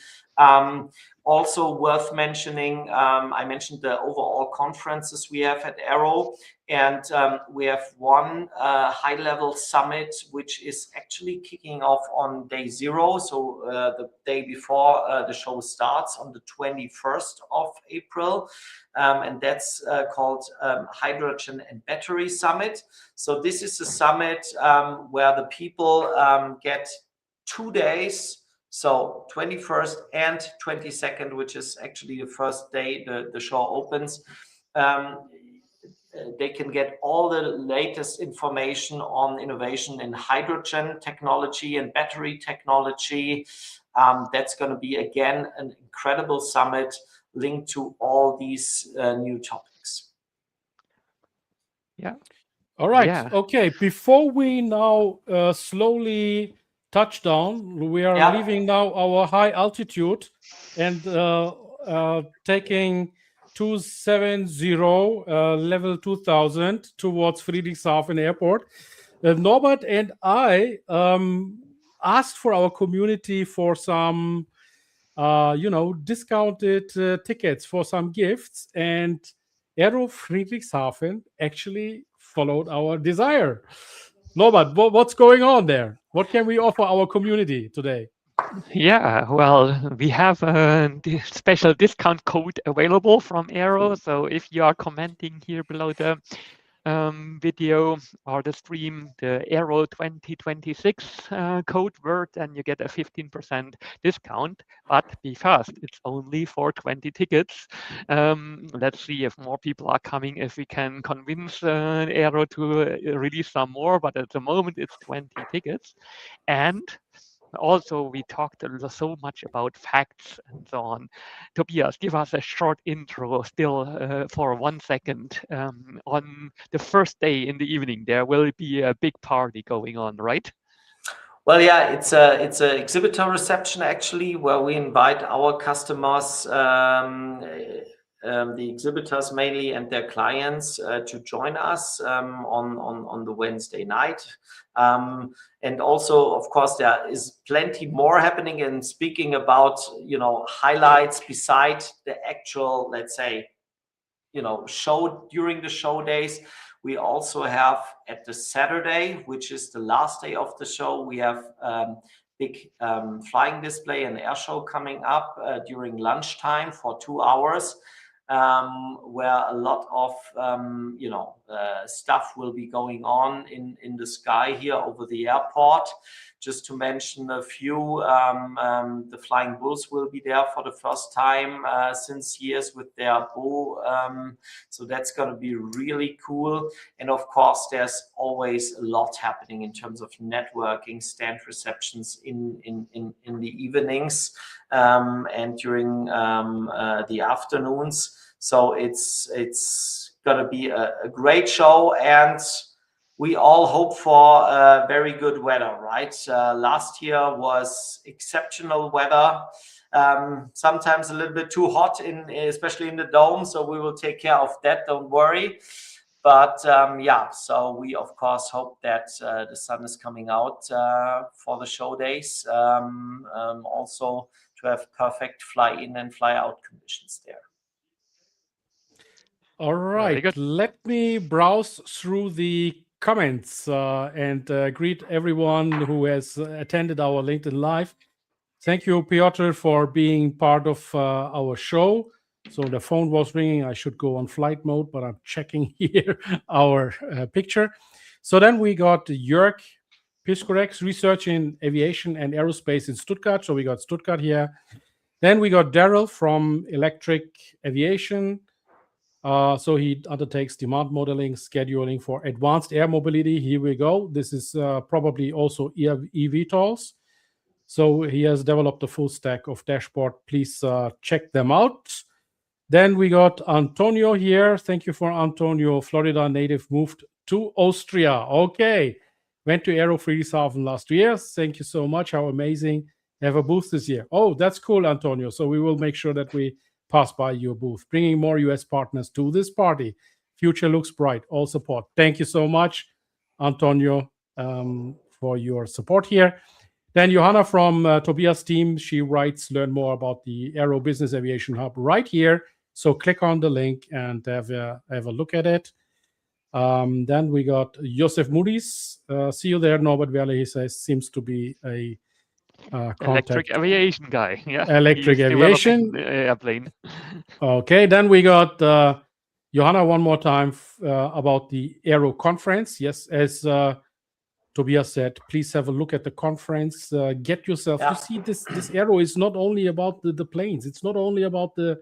Also worth mentioning, I mentioned the overall conferences we have at Aero, and we have one high-level summit, which is actually kicking off on day 0. So the day before the show starts on the 21st of April. And that's called Hydrogen and Battery Summit. So this is a summit where the people get 2 days. So 21st and 22nd, which is actually the first day the show opens, they can get all the latest information on innovation in hydrogen technology and battery technology. That's going to be, again, an incredible summit linked to all these new topics. Yeah. All right. Okay. Before we now slowly touch down, we are leaving now our high altitude and taking 270, level 2000 towards Friedrichshafen Airport. Norbert and I asked for our community for some, discounted tickets for some gifts, and Aero Friedrichshafen actually followed our desire. Norbert, what's going on there? What can we offer our community today? Yeah, well, we have a special discount code available from AERO. So if you are commenting here below the video or the stream, the AERO 2026 code word, and you get a 15% discount. But be fast, it's only for 20 tickets. Let's see if more people are coming, if we can convince AERO to release some more. But at the moment, it's 20 tickets. And also, we talked so much about facts and so on. Tobias, give us a short intro still for 1 second. On the first day in the evening, there will be a big party going on, right? Well, yeah, it's a exhibitor reception actually, where we invite our customers, the exhibitors mainly, and their clients to join us on the Wednesday night. And also, of course, there is plenty more happening. And speaking about, highlights beside the actual, let's say, show during the show days, we also have at the Saturday, which is the last day of the show, we have big flying display and air show coming up during lunchtime for 2 hours. Where a lot of stuff will be going on in the sky here over the airport. Just to mention a few, the Flying Bulls will be there for the first time since years with their bow. So that's going to be really cool. And of course, there's always a lot happening in terms of networking, stand receptions in the evenings and during the afternoons. So it's going to be a great show, and we all hope for very good weather, right? Last year was exceptional weather, sometimes a little bit too hot, especially in the dome. So we will take care of that, don't worry. But so we of course hope that the sun is coming out for the show days. Also to have perfect fly in and fly out conditions there. All right, let me browse through the comments and greet everyone who has attended our LinkedIn Live. Thank you, Piotr, for being part of our show. So the phone was ringing. I should go on flight mode, but I'm checking here our picture. So then we got Jörg Piskorex, research in aviation and aerospace in Stuttgart. So we got Stuttgart here. Then we got Daryl from Electric Aviation. So he undertakes demand modeling, scheduling for advanced air mobility. Here we go. This is probably also eVTOLs. So he has developed a full stack of dashboard. Please check them out. Then we got Antonio here. Thank you for Antonio, Florida native, moved to Austria. Okay. Went to Aero Friedrichshafen last year. Thank you so much. How amazing. Have a booth this year. Oh, that's cool, Antonio. So we will make sure that we pass by your booth, bringing more US partners to this party. Future looks bright. All support. Thank you so much, Antonio, for your support here. Then Johanna from Tobias' team, she writes, learn more about the Aero Business Aviation Hub right here. So click on the link and have a look at it. Then we got Josef Moody's. See you there, Norbert Werle. He says, seems to be a electric aviation guy. Yeah, electric aviation airplane. Okay, then we got Johanna one more time about the Aero conference. Yes, as Tobias said, please have a look at the conference. Get yourself. You see, this Aero is not only about the planes. It's not only about the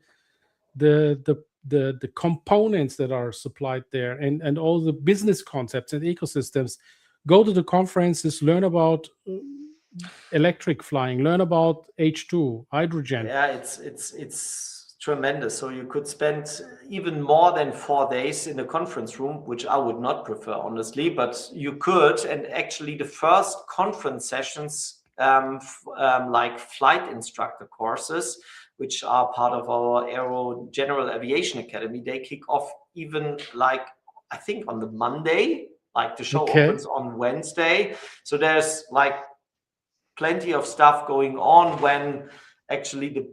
components that are supplied there and all the business concepts and ecosystems. Go to the conferences, learn about electric flying, learn about H2, hydrogen. Yeah, it's tremendous. So you could spend even more than 4 days in the conference room, which I would not prefer, honestly, but you could. And actually the first conference sessions like flight instructor courses, which are part of our AERO General Aviation Academy. They kick off even like, I think on the Monday, like the show opens on Wednesday. So there's like plenty of stuff going on when actually the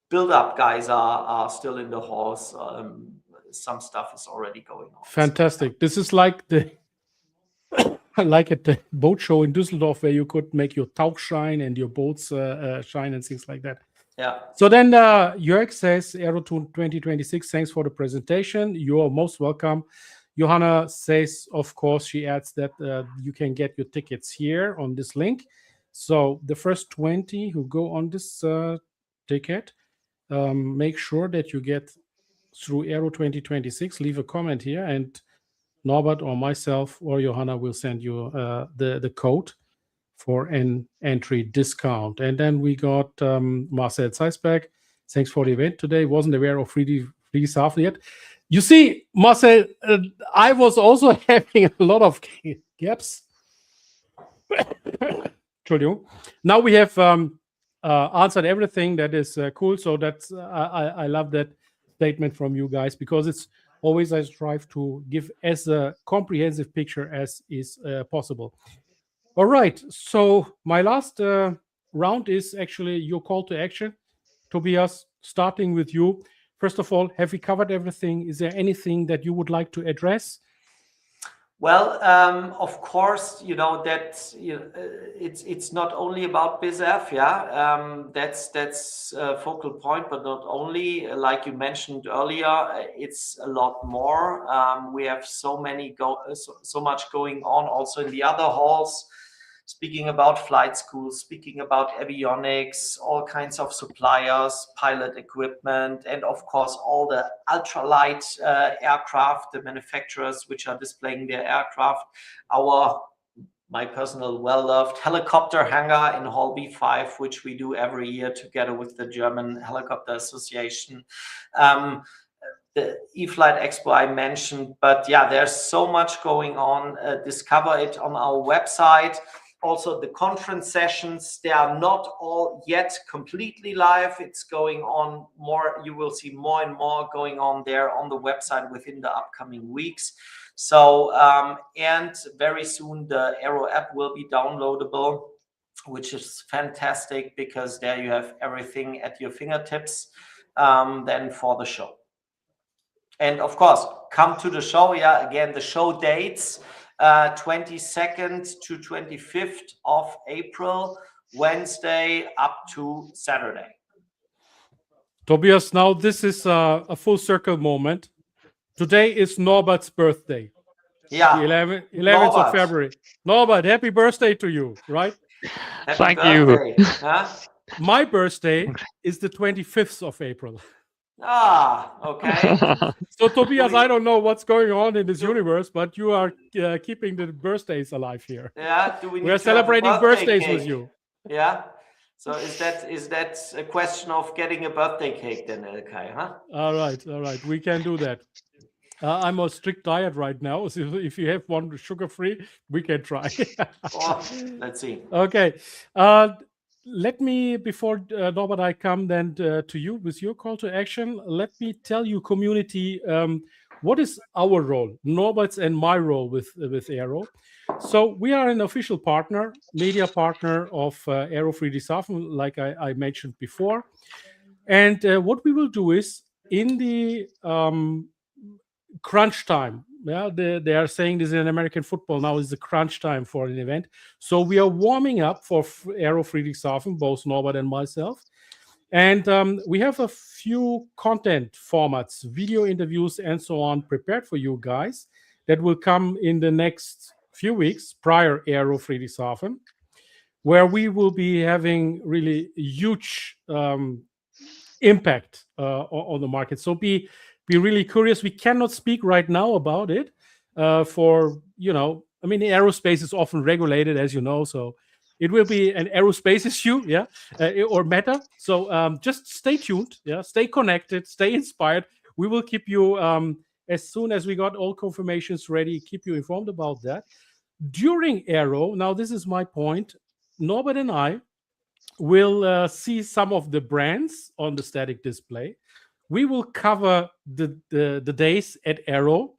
build-up guys are still in the halls. Some stuff is already going on. Fantastic. So, this is like the like at the boat show in Düsseldorf, where you could make your Tauchschein and your boats shine and things like that. Yeah. So then Jörg says, AERO 2026, thanks for the presentation. You're most welcome. Johanna says, of course, she adds that you can get your tickets here on this link. So the first 20 who go on this ticket, make sure that you get through AERO 2026. Leave a comment here, and Norbert or myself or Johanna will send you the code for an entry discount. And then we got Marcel Zeisberg. Thanks for the event today. Wasn't aware of 3D Hafen yet. You see, Marcel, I was also having a lot of gaps. Now we have answered everything. That is cool. So that's I love that statement from you guys, because it's always I strive to give as a comprehensive picture as is possible. All right. So my last round is actually your call to action. Tobias, starting with you. First of all, have we covered everything? Is there anything that you would like to address? Well, of course, you know that it's not only about BizAv, yeah. That's a focal point, but not only. Like you mentioned earlier, it's a lot more. We have so much going on also in the other halls. Speaking about flight schools, speaking about avionics, all kinds of suppliers, pilot equipment, and of course all the ultralight aircraft, the manufacturers which are displaying their aircraft. My personal well-loved helicopter hangar in Hall B5, which we do every year together with the German Helicopter Association. The eFlight Expo I mentioned, but yeah, there's so much going on. Discover it on our website. Also, the conference sessions, they are not all yet completely live. It's going on more. You will see more and more going on there on the website within the upcoming weeks. So, and very soon the AERO app will be downloadable, which is fantastic because there you have everything at your fingertips then for the show. And of course, come to the show. Yeah, again, the show dates, 22nd to 25th of April, Wednesday up to Saturday. Tobias, now this is a full circle moment. Today is Norbert's birthday. Yeah. The 11th of February. Norbert, happy birthday to you, right? Thank you. Huh? My birthday is the 25th of April. Ah, okay. So Tobias, I don't know what's going on in this universe, but you are keeping the birthdays alive here. Yeah, we're celebrating birthdays cake with you. Yeah. So is that a question of getting a birthday cake then, Ilkay, huh? All right. We can do that. I'm on a strict diet right now. So if you have one sugar-free, we can try. Let's see. Okay. Let me, before Norbert, I come then to you with your call to action. Let me tell you, community, what is our role, Norbert's and my role with AERO. So we are an official partner, media partner of AERO Friedrichshafen, like I mentioned before. And what we will do is in the crunch time. Yeah, they are saying this in American football now is the crunch time for an event. So we are warming up for AERO Friedrichshafen, both Norbert and myself. And we have a few content formats, video interviews and so on prepared for you guys that will come in the next few weeks prior AERO Friedrichshafen, where we will be having really huge impact on the market. So be really curious. We cannot speak right now about it for, I mean, aerospace is often regulated, as you know, so it will be an aerospace issue, yeah, or matter. So just stay tuned, yeah, stay connected, stay inspired. We will keep you, as soon as we got all confirmations ready, keep you informed about that. During AERO, now this is my point, Norbert and I will see some of the brands on the static display. We will cover the days at AERO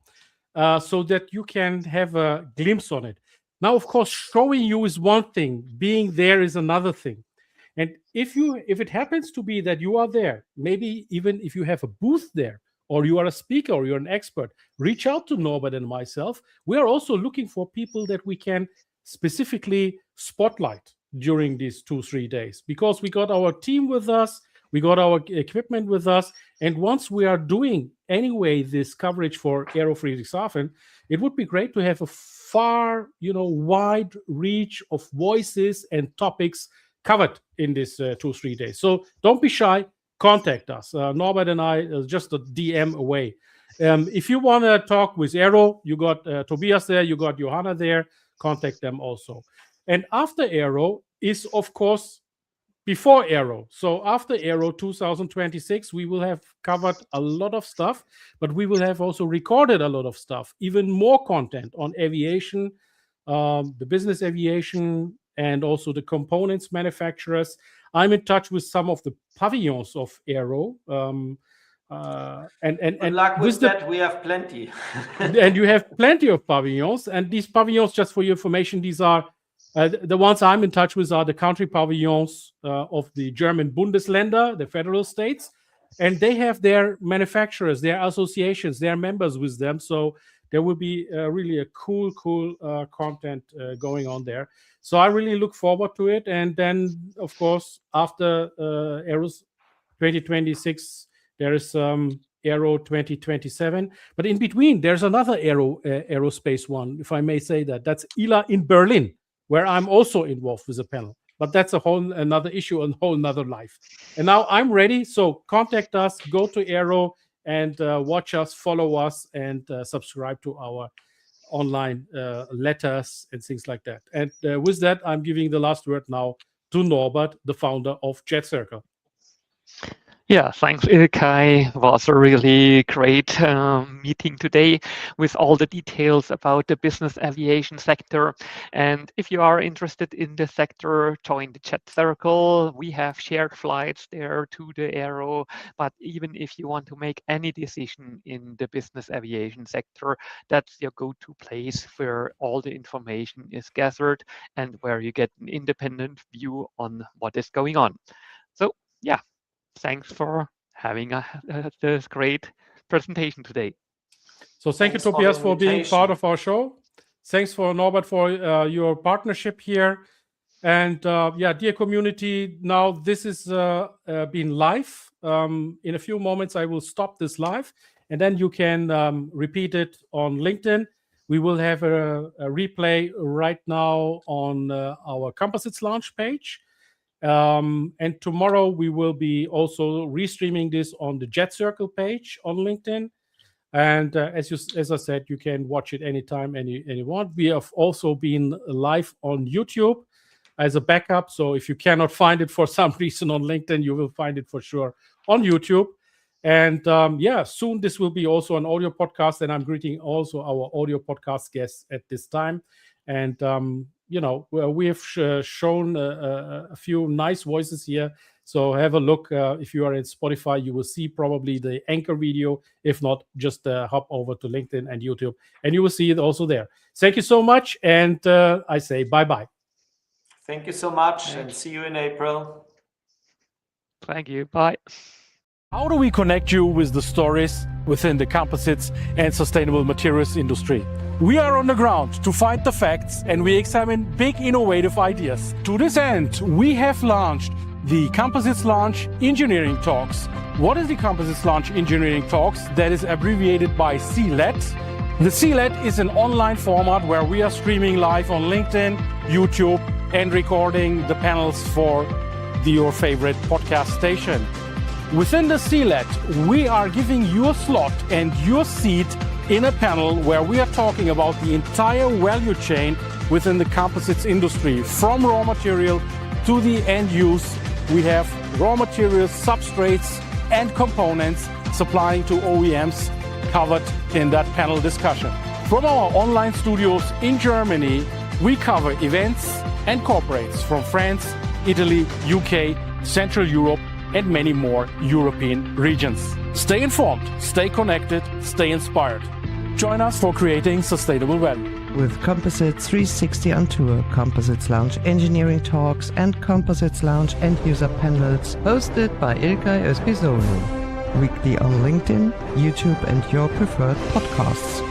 so that you can have a glimpse on it. Now, of course, showing you is one thing, being there is another thing. And if it happens to be that you are there, maybe even if you have a booth there, or you are a speaker, or you're an expert, reach out to Norbert and myself. We are also looking for people that we can specifically spotlight during these 2-3 days, because we got our team with us, we got our equipment with us, and once we are doing anyway this coverage for AERO Friedrichshafen, it would be great to have a far, wide reach of voices and topics covered in this 2-3 days. So don't be shy, contact us. Norbert and I just a DM away. If you want to talk with AERO, you got Tobias there, you got Johanna there, contact them also. And after AERO is, of course, before AERO. So after AERO 2026, we will have covered a lot of stuff, but we will have also recorded a lot of stuff, even more content on aviation, the business aviation, and also the components manufacturers. I'm in touch with some of the pavilions of AERO. Good luck with that. We have plenty. And you have plenty of pavilions. And these pavilions, just for your information, these are the ones I'm in touch with are the country pavilions of the German Bundesländer, the federal states. And they have their manufacturers, their associations, their members with them. So there will be really a cool content going on there. So I really look forward to it. And then, of course, after AERO's 2026, there is AERO 2027. But in between, there's another aerospace one, if I may say that. That's ILA in Berlin, where I'm also involved with a panel. But that's a whole another issue, a whole another life. And now I'm ready. So contact us, go to AERO, and watch us, follow us, and subscribe to our online letters and things like that. And with that, I'm giving the last word now to Norbert, the founder of Jet Circle. Yeah, thanks, Ilkay. It was a really great meeting today with all the details about the business aviation sector. And if you are interested in the sector, join the Jet Circle. We have shared flights there to the AERO. But even if you want to make any decision in the business aviation sector, that's your go-to place where all the information is gathered and where you get an independent view on what is going on. So, yeah. Thanks for having this great presentation today. So thank you, Tobias, for being part of our show. Thanks for Norbert for your partnership here. And yeah, dear community, now this is been live. In a few moments, I will stop this live, and then you can repeat it on LinkedIn. We will have a replay right now on our Composites launch page. And tomorrow we will be also restreaming this on the Jet Circle page on LinkedIn. And as I said, you can watch it anytime you want. We have also been live on YouTube as a backup. So if you cannot find it for some reason on LinkedIn, you will find it for sure on YouTube. And yeah, soon this will be also an audio podcast. And I'm greeting also our audio podcast guests at this time. And we have shown a few nice voices here. So have a look. If you are in Spotify, you will see probably the anchor video. If not, just hop over to LinkedIn and YouTube, and you will see it also there. Thank you so much. And I say bye-bye. Thank you so much, and see you in April. Thank you. Bye. How do we connect you with the stories within the composites and sustainable materials industry? We are on the ground to find the facts, and we examine big innovative ideas. To this end, we have launched the Composites Launch Engineering Talks. What is the Composites Launch Engineering Talks? That is abbreviated by CLET. The CLET is an online format where we are streaming live on LinkedIn, YouTube, and recording the panels for your favorite podcast station. Within the CLET, we are giving you a slot and your seat in a panel where we are talking about the entire value chain within the composites industry, from raw material to the end use. We have raw materials, substrates, and components supplying to OEMs covered in that panel discussion. From our online studios in Germany, We cover events and corporates from France, Italy, UK, Central Europe, and many more European regions. Stay informed, stay connected, stay inspired. Join us for creating sustainable value. With Composites 360 on Tour, Composites Lounge engineering talks, and Composites Lounge end-user panels hosted by Ilkay Özpisoğlu. Weekly on LinkedIn, YouTube, and your preferred podcasts.